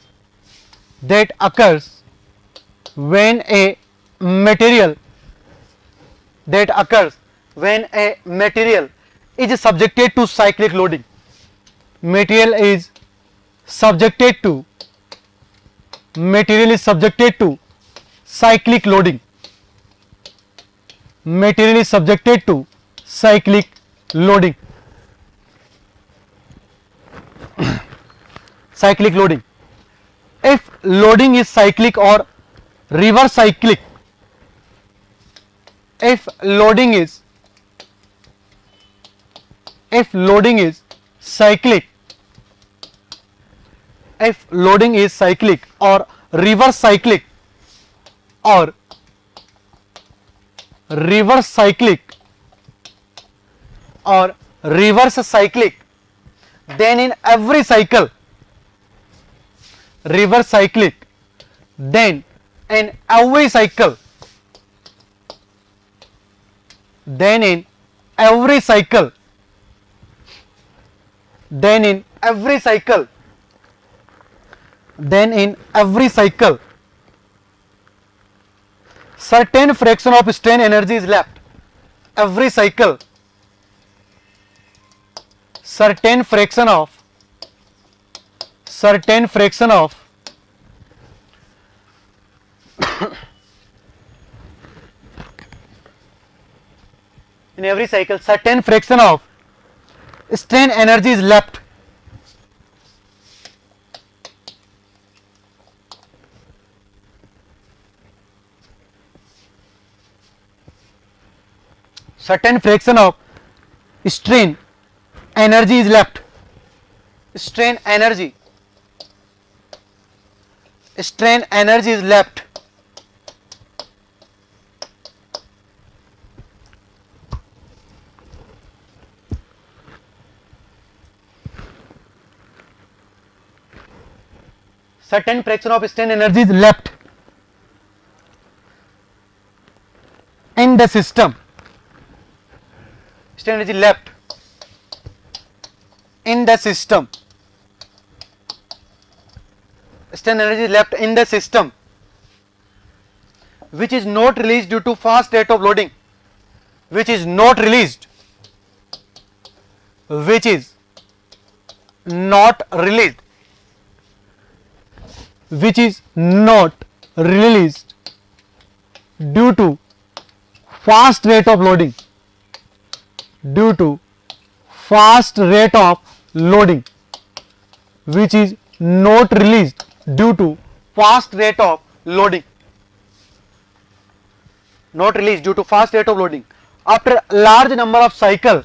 is subjected to cyclic loading. Material is subjected to cyclic loading. Material is subjected to cyclic loading. Cyclic loading. If loading is cyclic or reverse cyclic, if loading is cyclic or reverse cyclic then in every cycle, then in every cycle certain fraction of strain energy is left. Every cycle certain fraction of in every cycle certain fraction of strain energy is left. Certain fraction of strain energy is left. strain energy is left certain fraction of strain energy is left in the system. Strain energy left in the system. Strain energy left in the system which is not released due to fast rate of loading. Which is not released. Which is not released. Which is not released due to fast rate of loading. Due to fast rate of loading. Which is not released due to fast rate of loading. Not released due to fast rate of loading. After large number of cycle.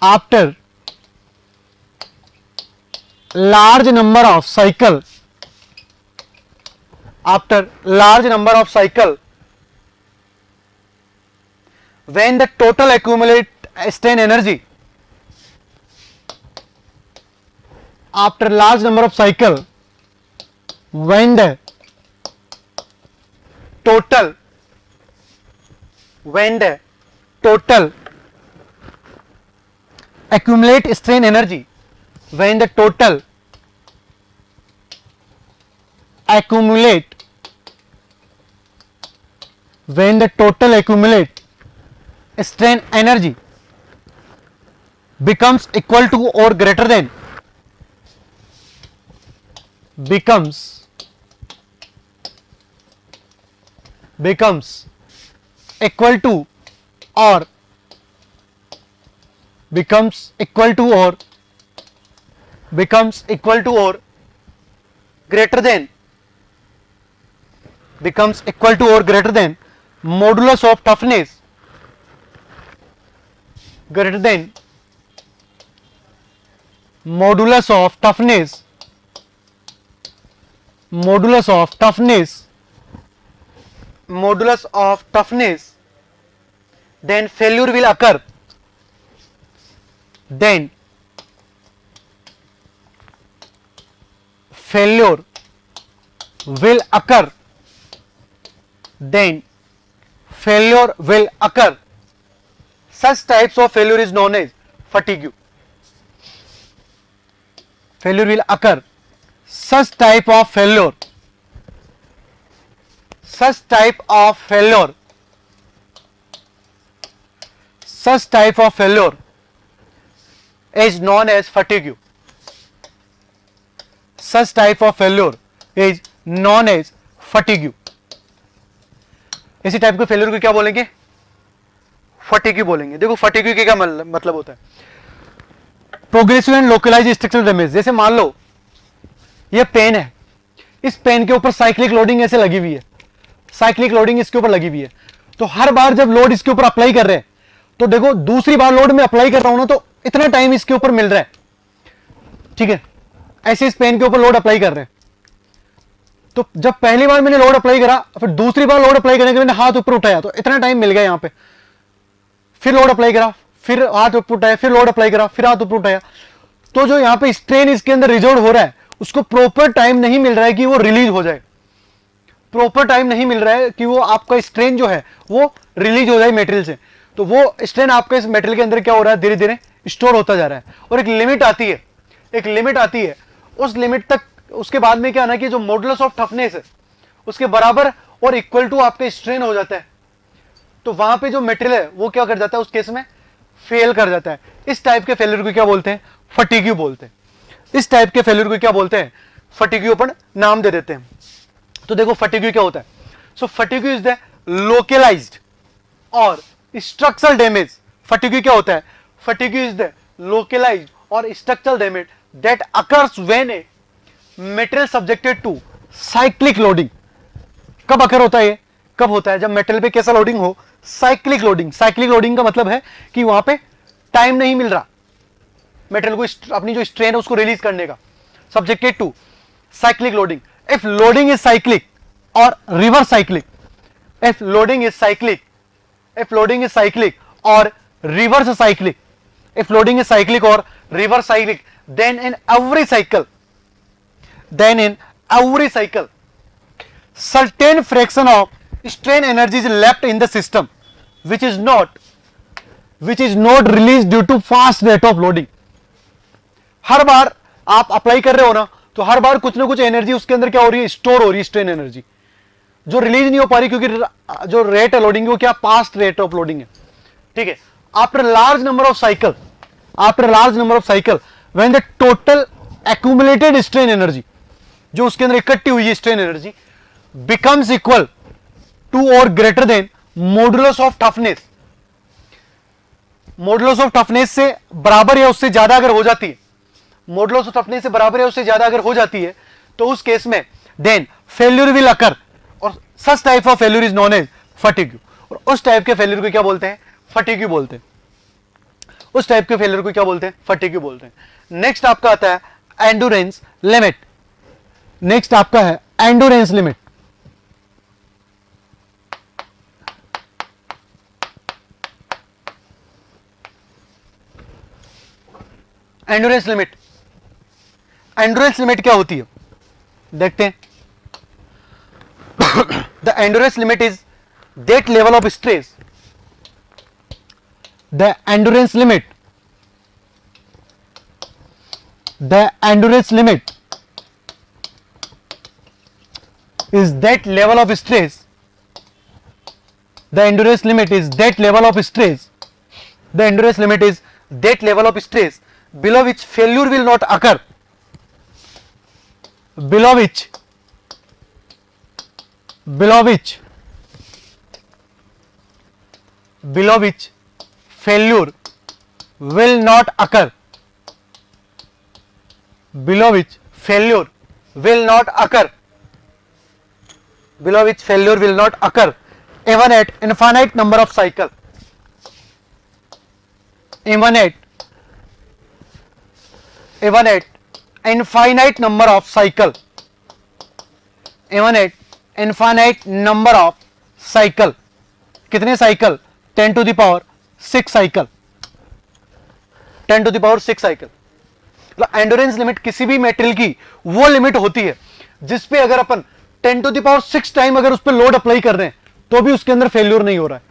After large number of cycle. After large number of cycle. When the total accumulate strain energy. After large number of cycle, when the total accumulate strain energy, when the total accumulate strain energy becomes equal to or greater than becomes equal to or greater than modulus of toughness greater than modulus of toughness, then failure will occur. Then failure will occur. Such types of failure is known as fatigue. Failure will occur. Such type of failure is known as fatigue. Such type of failure is known as fatigue. इसी टाइप के फेलियर को क्या बोलेंगे? फटीग बोलेंगे. देखो फटीग के क्या मतलब होता है? Progressive and localised structural damage. जैसे मान लो ये पेन है, इस पेन के ऊपर साइक्लिक लोडिंग ऐसे लगी हुई है, साइक्लिक लोडिंग इसके ऊपर लगी हुई है, तो हर बार जब लोड इसके ऊपर अप्लाई कर रहे हैं तो देखो दूसरी बार लोड में अप्लाई कर रहा हूं ना तो इतना टाइम इसके ऊपर मिल रहा है. ठीक है, ऐसे इस पेन के ऊपर लोड अप्लाई कर रहे हैं, तो जब पहली बार मैंने लोड अप्लाई करा, फिर दूसरी बार लोड अप्लाई करने के मैंने हाथ ऊपर उठाया तो इतना टाइम मिल गया यहां पे, फिर लोड अप्लाई करा, फिर हाथ ऊपर उठाया, फिर लोड अप्लाई करा, फिर हाथ ऊपर उठाया, तो जो यहां पे स्ट्रेन इसके अंदर रिजॉल्व हो रहा है उसको प्रॉपर टाइम नहीं मिल रहा है कि वो रिलीज हो जाए. प्रॉपर टाइम नहीं मिल रहा है कि वो आपका स्ट्रेन जो है वो रिलीज हो जाए मेटेरियल से. तो वो स्ट्रेन आपका इस मेटेरियल के अंदर क्या हो रहा है, धीरे धीरे स्टोर होता जा रहा है. और एक लिमिट आती है, उस लिमिट तक, उसके बाद में क्या ना कि जो मॉडुलस ऑफ टफनेस है उसके बराबर और इक्वल टू आपका स्ट्रेन हो जाता है, तो वहां पे जो मटेरियल है वो क्या कर जाता है, उस केस में फेल कर जाता है. इस टाइप के फेलियर को क्या बोलते हैं? फटीग बोलते हैं. इस टाइप के फेलियर को क्या बोलते हैं? फटीग अपन नाम दे देते हैं. तो देखो फटीग क्या होता है. So fatigue is the localised और स्ट्रक्चरल डैमेज. फटीग क्या होता है? फटीग इज द लोकलाइज्ड और structural damage that occurs when a material subjected to cyclic loading. कब अकर होता है? कब होता है? जब मेटल पे कैसा लोडिंग हो? Cyclic loading. साइक्लिक लोडिंग का मतलब है कि वहां पे टाइम नहीं मिल रहा, मेटेरियल को अपनी जो स्ट्रेन है उसको रिलीज करने का, subjected to cyclic loading. If loading is cyclic और reverse cyclic, if loading is cyclic, if loading is cyclic or reverse cyclic, if loading is cyclic or reverse cyclic, then in every cycle certain fraction of strain energy is left in the system which is not released due to fast rate of loading। हर बार आप अप्लाई कर रहे हो ना, तो हर बार कुछ ना कुछ एनर्जी उसके अंदर क्या हो रही है, स्टोर हो रही है, स्ट्रेन एनर्जी जो रिलीज नहीं हो पा रही, क्योंकि जो रेट है लोडिंग वो क्या, पास्ट रेट ऑफ लोडिंग है। ठीक है, after large number of cycle when the total accumulated strain energy, जो उसके अंदर इकट्ठी हुई है strain energy, becomes equal to और greater than modulus of toughness, modulus of toughness से बराबर या उससे ज्यादा अगर हो जाती है, मॉडुलस ऑफ टफनेस से बराबर या उससे ज्यादा अगर हो जाती है, तो उस केस में देन फेल्यूर विल अकर, और such type of failure is known as fatigue. और उस टाइप के फेल्यूर को क्या बोलते हैं, फटीग बोलते हैं। उस टाइप के फेल्यूर को क्या बोलते हैं, फटीग बोलते हैं। नेक्स्ट आपका आता है एंडुरेंस लिमिट। नेक्स्ट आपका है एंडुरेंस लिमिट। एंडुरेंस लिमिट, एंडुरेंस लिमिट क्या होती है, देखते हैं। The endurance limit is that level of stress, the endurance limit is that level of stress, the endurance limit is that level of stress, the endurance limit is that level of stress below which failure will not occur, below which failure will not occur, below which failure will not occur, below which failure will not occur even at infinite number of cycle, even at infinite number of cycle, even at infinite number of cycle। कितने cycle, 10 to the power 6 cycle, 10 to the power 6 cycle. मतलब एंडोरेंस लिमिट किसी भी मेटेरियल की वो लिमिट होती है जिसपे अगर अपन 10 to the power 6 टाइम अगर उस पर लोड अप्लाई कर रहे हैं तो भी उसके अंदर फेल्यूर नहीं हो रहा है,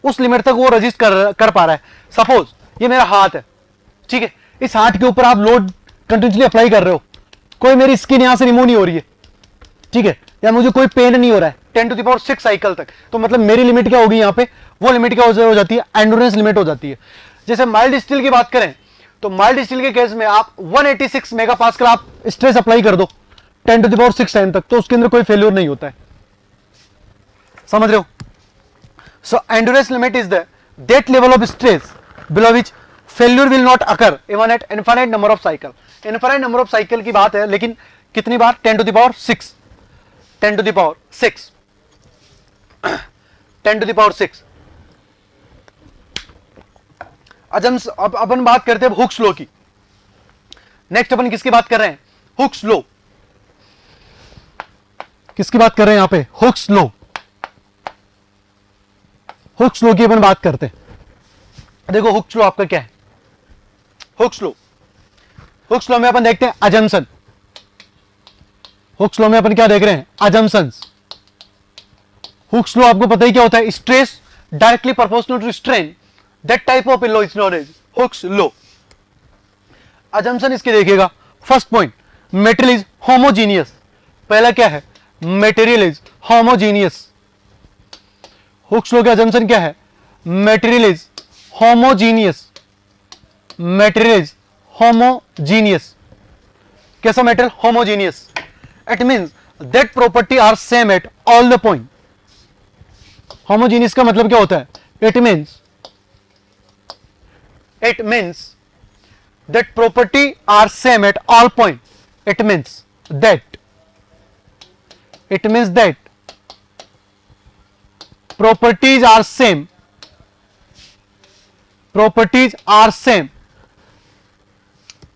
उस लिमिट तक वो रजिस्ट कर पा रहा है। सपोज ये मेरा हाथ है, ठीक है, इस हाथ के ऊपर आप लोड कंटिन्यूसली अप्लाई कर रहे हो, कोई मेरी स्किन यहां से रिमूव नहीं हो रही है, ठीक है, या मुझे कोई पेन नहीं हो रहा है 10 to the power 6 साइकिल तक, तो मतलब मेरी लिमिट क्या होगी यहाँ पे, वो लिमिट क्या हो जाती है, एंडोरेंस लिमिट हो जाती है। जैसे माइल्ड स्टील की बात करें तो माइल्ड स्टील के केस में आप 186 मेगापास्कल आप स्ट्रेस अप्लाई कर दो 10 to the power 6 टाइम तक, तो उसके अंदर कोई फेल्यूर नहीं होता है। समझ रहे हो? So endurance limit is that level of stress below which failure will not occur even at infinite number of cycle. Infinite number of cycle की बात है, लेकिन कितनी बार, 10 to the power 6, 10 to the power 6, 10 to the power 6। अब अपन बात करते हैं हुक्स लॉ की। नेक्स्ट अपन किसकी बात कर रहे हैं, हुक्स लॉ। किसकी बात कर रहे हैं यहां पे, हुक्स लॉ। हुक्स लॉ की अपन बात करते हैं। देखो हुक्स लॉ आपका क्या है, हुक्स लॉ, हुक्स लॉ में अपन देखते हैं अजम्पशन। हुक्स लॉ में अपन क्या देख रहे हैं, अजम्पशंस। हुक्स लॉ आपको पता ही क्या होता है, stress directly proportional to strain, that type of law is known as Hooke's law. Assumption इसके देखिएगा, first point, material is homogeneous. पहला क्या है, material is homogeneous. Hooke's law का अजम्पशन क्या है, material is homogeneous, material is homogeneous. कैसा material, homogeneous. It means that property are same at all the point. Homogeneous का मतलब क्या होता है, it means that property are same at all point. It means that properties are same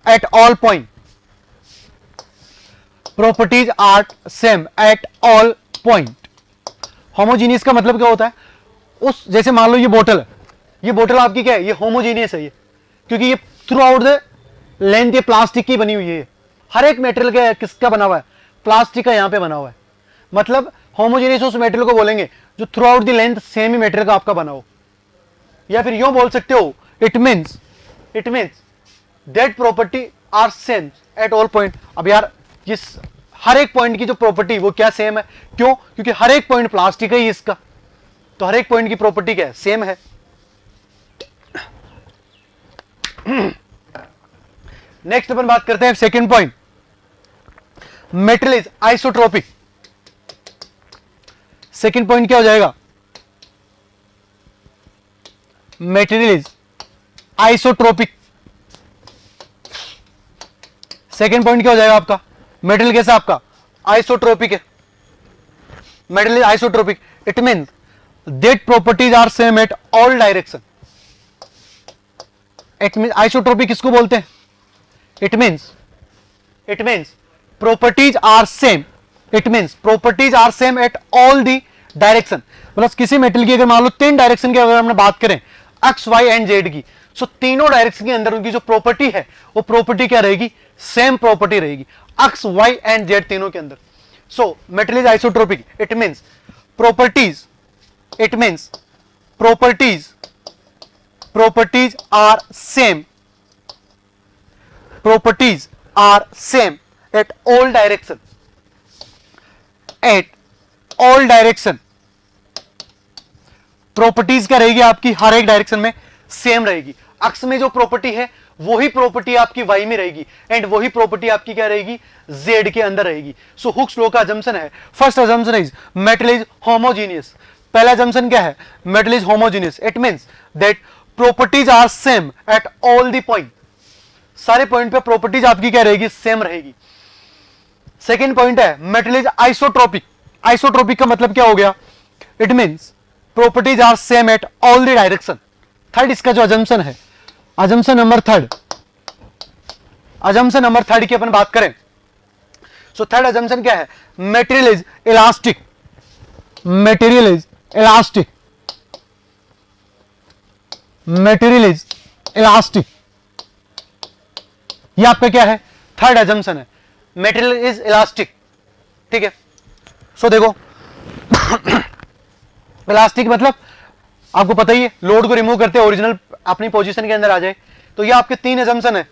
at all point, properties are same at all point. Homogeneous का मतलब क्या होता है, उस जैसे मान लो ये बोतल है, ये बोतल आपकी क्या है, ये होमोजीनियस है ये, क्योंकि ये थ्रू आउट द लेंथ ये प्लास्टिक की बनी हुई है, हर एक मेटेरियल का किसका बना हुआ है, प्लास्टिक का यहां पे बना हुआ है। मतलब होमोजीनियस उस मेटेरियल को बोलेंगे जो through out the length same he material का आपका बना हो। या फिर यूं बोल सकते हो, it means that property are same at all point. अब यार जिस हर एक पॉइंट की जो प्रॉपर्टी वो क्या सेम है, क्यों, क्योंकि हर एक पॉइंट प्लास्टिक है ही इसका, तो हर एक पॉइंट की प्रॉपर्टी क्या है, सेम है। नेक्स्ट अपन बात करते हैं second point, material is isotropic. Second point क्या हो जाएगा, material is isotropic. Second point क्या हो जाएगा आपका, मेटेरियल कैसा आपका आइसोट्रोपिक है, material is isotropic. It means that properties are same at all direction. It mean isotropic किसको बोलते हैं, it means properties are same, it means properties are same at all the direction. मतलब किसी मेटल की अगर मान लो 3 डायरेक्शन की अगर हम बात करें, एक्स वाई एंड जेड की, सो तीनों डायरेक्शन के अंदर उनकी जो प्रॉपर्टी है वो प्रॉपर्टी क्या रहेगी, सेम प्रॉपर्टी रहेगी, एक्स वाई एंड जेड तीनों के अंदर। So metal is isotropic, it means properties are same, properties are same at all direction, properties क्या रहेगी आपकी, हर एक डायरेक्शन में सेम रहेगी। अक्स में जो प्रॉपर्टी है वही प्रॉपर्टी आपकी वाई में रहेगी, एंड वही प्रॉपर्टी आपकी क्या रहेगी, जेड के अंदर रहेगी। सो हुक्स लॉ का अजम्पशन है, first assumption is metal is homogeneous. पहला अजम्पशन क्या है, metal is homogeneous. It means that properties are same at all the point, सारे पॉइंट पे प्रॉपर्टीज आपकी क्या रहेगी, सेम रहेगी। सेकेंड पॉइंट है मेटल इज आइसोट्रोपिक। आइसोट्रोपिक का मतलब क्या हो गया, it means properties are same at all the direction. Third इसका जो अजम्पशन है, अजम्पशन नंबर थर्ड की अपन बात करें, सो थर्ड अजम्पशन क्या है, material is elastic. Material is elastic, material is elastic, ये आपका क्या है, थर्ड अजम्पशन है, मटेरियल इज इलास्टिक। ठीक है, सो देखो इलास्टिक मतलब आपको पता ही है, लोड को रिमूव करते ओरिजिनल अपनी पोजीशन के अंदर आ जाए। तो ये आपके 3 अजम्पशन है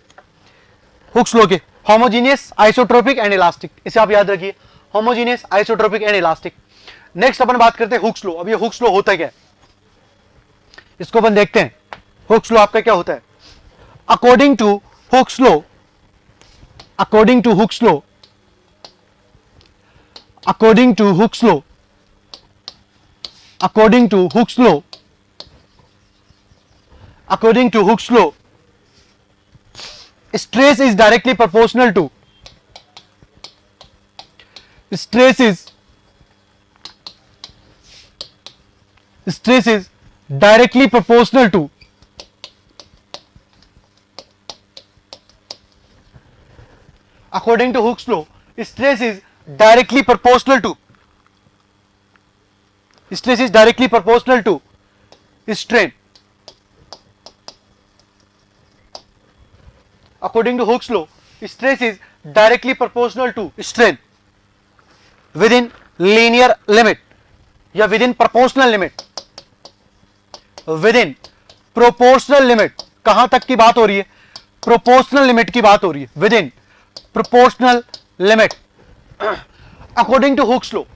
हुक्स लॉ के, होमोजीनियस, आइसोट्रोपिक एंड इलास्टिक। इसे आप याद रखिए, homogeneous, isotropic and elastic. Next अपन बात करते हैं हुक्स लॉ। अब ये हुक्स लॉ होता है क्या, इसको अपन देखते हैं। हुक्स लॉ आपका क्या होता है, according to Hooke's law, according to Hooke's law, according to Hooke's law, according to Hooke's law, according to Hooke's law, stress is directly proportional to, stress is directly proportional to, according to Hooke's law, stress is directly proportional to, stress is directly proportional to strain. According to Hooke's law, stress is directly proportional to strain within linear limit या within proportional limit, within proportional limit। कहां तक की बात हो रही है, proportional limit की बात हो रही है, within proportional limit according to Hooke's law।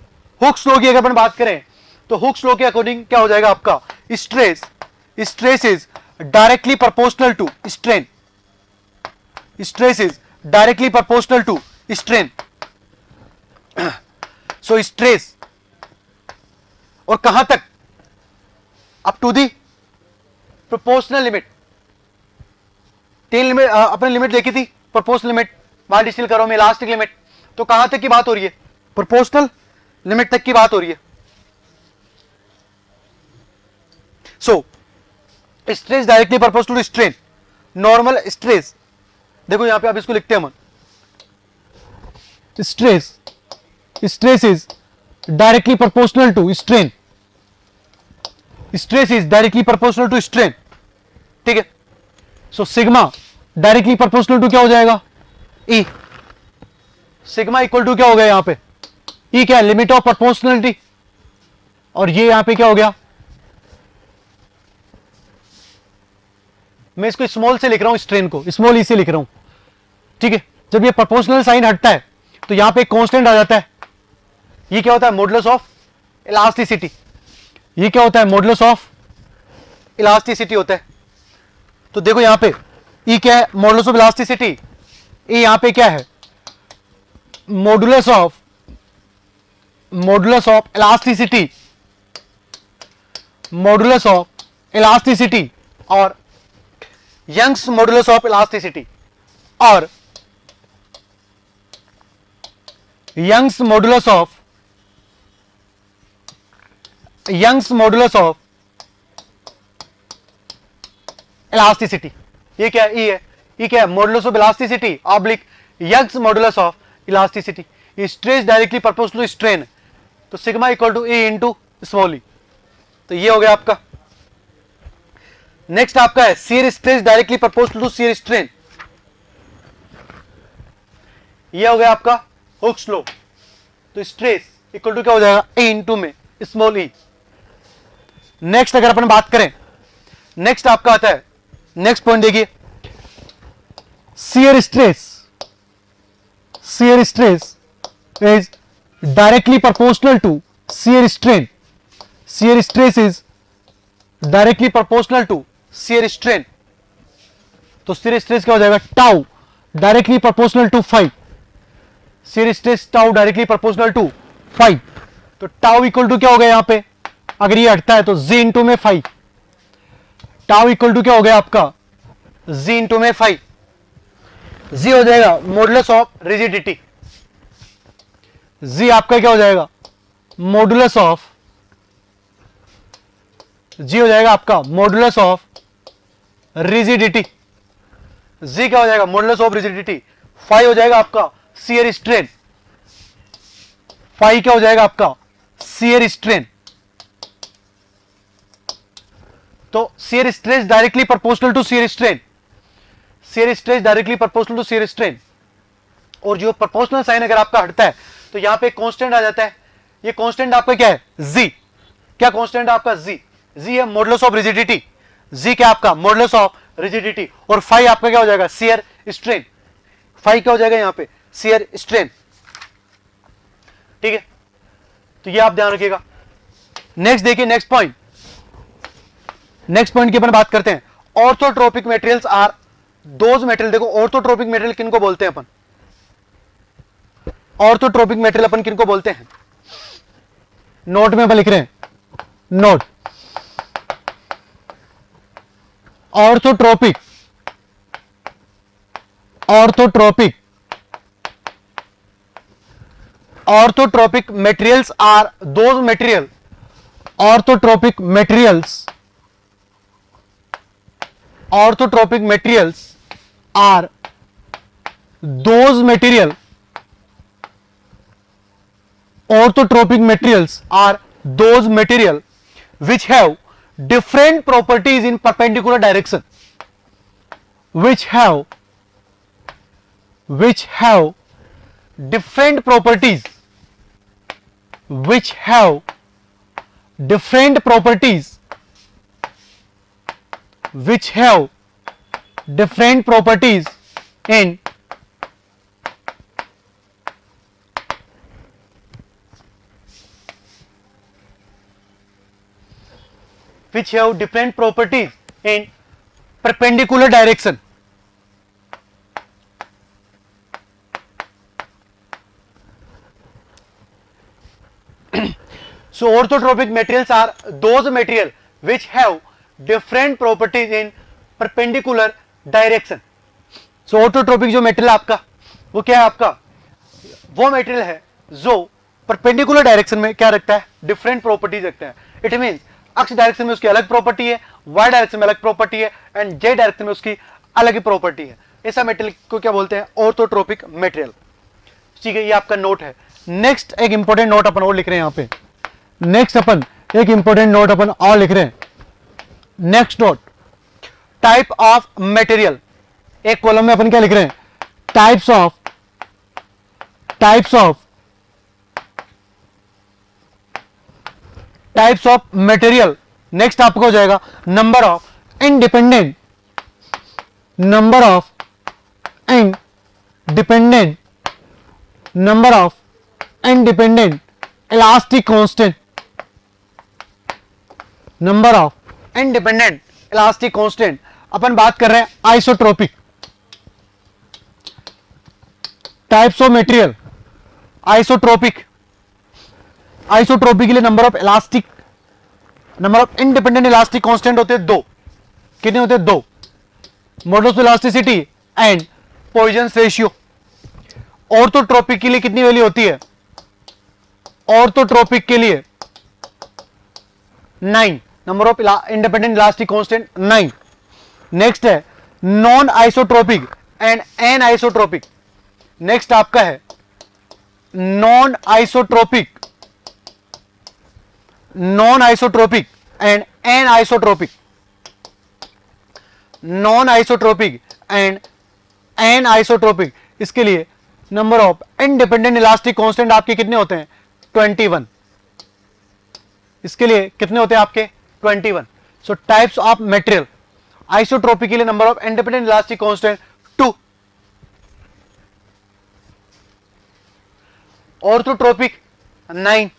Hooke's law की अगर अपन बात करें तो हुक्स लॉ के अकॉर्डिंग क्या हो जाएगा आपका, stress is directly proportional to strain, stress is directly proportional to strain. So stress और कहां तक, up to the proportional limit. 3 limit अपने लिमिट देखी थी, प्रोपोर्शनल लिमिट, वहां डिस्टिल करो में इलास्टिक लिमिट, तो कहां तक की बात हो रही है, प्रोपोर्शनल लिमिट तक की बात हो रही है। So, stress directly proportional to strain, normal stress देखो यहां पे आप इसको लिखते हैं हम, stress is directly proportional to strain, stress is directly proportional to strain, ठीक है। सो सिग्मा डायरेक्टली प्रोपोर्शनल टू क्या हो जाएगा, ई। सिग्मा इक्वल टू क्या हो गया यहां पे, ई क्या है, लिमिट ऑफ प्रोपोर्शनलिटी, और ये यहां पे क्या हो गया, मैं इसको स्मॉल से लिख रहा हूं, स्ट्रेन को स्मॉल ई से लिख रहा हूं, ठीक है। जब ये प्रोपोर्शनल साइन हटता है तो यहां पे एक कांस्टेंट आ जाता है, ये क्या होता है, मॉडुलस ऑफ इलास्टिसिटी, ये क्या होता है, मॉडुलस ऑफ इलास्टिसिटी होता है। तो देखो यहां पे ई क्या है, मॉडुलस ऑफ इलास्टिसिटी, ये यहां पे क्या है, modulus of elasticity, modulus of elasticity और यंग्स मॉडुलस ऑफ इलास्टिसिटी, और यंग्स मॉडुलस ऑफ इलास्टिसिटी, ये क्या है, ई है, ये क्या है, modulus of elasticity oblique Young's modulus of elasticity. ये stress directly proportional to strain, तो sigma equal to A into small e, तो ये हो गया आपका। नेक्स्ट आपका है shear stress directly proportional to shear strain, ये हो गया आपका हुक्स लॉ। तो स्ट्रेस इक्वल टू क्या हो जाएगा, ए इंटू में स्मॉल ई। नेक्स्ट अगर अपन बात करें, नेक्स्ट आपका आता है, नेक्स्ट पॉइंट देखिए, shear stress is directly proportional to shear strain, shear stress is directly proportional to shear strain. तो शियर स्ट्रेस क्या हो जाएगा, tau directly proportional to 5, shear stress tau directly proportional to 5। तो टाउ इक्वल टू क्या हो गया यहां पे, अगर ये हटता है तो जी इंटू में 5, टाउ इक्वल टू क्या हो गया आपका, जी इंटू में 5, जी हो जाएगा मॉडुलस ऑफ रिजिडिटी, जी आपका क्या हो जाएगा, मॉडुलस ऑफ, जी हो जाएगा आपका मॉडुलस ऑफ रिजिडिटी, जी क्या हो जाएगा, मॉडुलस ऑफ रिजिडिटी। 5 हो जाएगा आपका शियर स्ट्रेन, 5 क्या हो जाएगा आपका, शियर स्ट्रेन। तो shear stress directly proportional to shear strain, shear stress directly proportional to shear strain, और जो प्रोपोर्शनल साइन अगर आपका हटता है तो यहां पे कांस्टेंट आ जाता है, ये कांस्टेंट आपका क्या है, जी, क्या कांस्टेंट है आपका, जी, जी है मॉडुलस ऑफ रिजिडिटी, जी क्या आपका मॉडुलस ऑफ रिजिडिटी, और 5 आपका क्या हो जाएगा, शियर स्ट्रेन, 5 क्या हो जाएगा यहां पे, शियर स्ट्रेन, ठीक है। तो ये आप ध्यान रखिएगा। नेक्स्ट देखिए, नेक्स्ट पॉइंट की अपन बात करते हैं, orthotropic materials are those material. देखो ऑर्थोट्रोपिक मटेरियल किनको बोलते हैं अपन, ऑर्थोट्रोपिक मटेरियल अपन किनको बोलते हैं, नोट में अपन लिख रहे हैं, note, orthotropic materials are those material, orthotropic materials are those material, orthotropic materials are those material which have different properties in perpendicular direction, which have different properties, which have different properties, which have different properties in which have different properties in perpendicular direction. So orthotropic materials are those material which have different properties in perpendicular direction. So orthotropic जो मेटेरियल आपका वो क्या है, आपका वो मेटेरियल है जो परपेंडिकुलर डायरेक्शन में क्या रखता है, डिफरेंट प्रॉपर्टीज रखता है। इट मींस अक्ष डायरेक्शन में उसकी अलग प्रॉपर्टी है, वाई डायरेक्शन में अलग प्रॉपर्टी है, एंड जे डायरेक्शन में उसकी अलग ही प्रॉपर्टी है। ऐसा मेटेरियल को क्या बोलते हैं? Orthotropic material. ठीक है, ये आपका नोट है। नेक्स्ट एक इंपॉर्टेंट नोट अपन और लिख रहे हैं यहां पे। नेक्स्ट अपन एक इंपॉर्टेंट नोट अपन और लिख रहे हैं। Next note, type of material. एक कॉलम में अपन क्या लिख रहे हैं? Types of material. नेक्स्ट आपको हो जाएगा number of independent elastic constant. Number of independent elastic constant. अपन बात कर रहे हैं isotropic types of material. Isotropic के लिए number of independent elastic constant होते हैं 2। कितने होते हैं? 2। Modulus of elasticity and Poisson's ratio. Orthotropic के लिए कितनी वैल्यू होती है? ऑर्थोट्रोपिक के लिए 9, number of independent elastic constant 9। Next है non isotropic and anisotropic. Next आपका है non isotropic and anisotropic. Non isotropic and anisotropic. इसके लिए number of independent elastic constant आपके कितने होते हैं? 21। इसके लिए कितने होते हैं आपके? 21। सो टाइप्स ऑफ मटेरियल, आइसोट्रोपिक के लिए number of independent elastic constant 2। Orthotropic 9,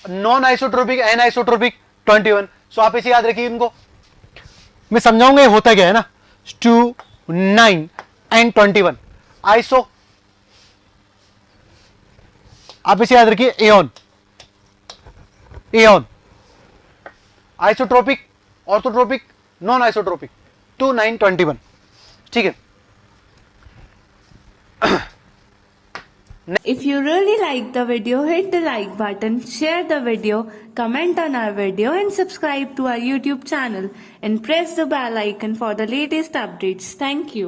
non isotropic anisotropic 21। सो आप इसे याद रखिए, इनको मैं समझाऊंगा ये होता क्या है ना। 2, 9 एंड 21 आइसो। आप इसे याद रखिए aeon isotropic, orthotropic, non isotropic 2, 9, 21। ठीक है। If you really like the video, hit the like button, share the video, comment on our video and subscribe to our YouTube channel and press the bell icon for the latest updates. Thank you.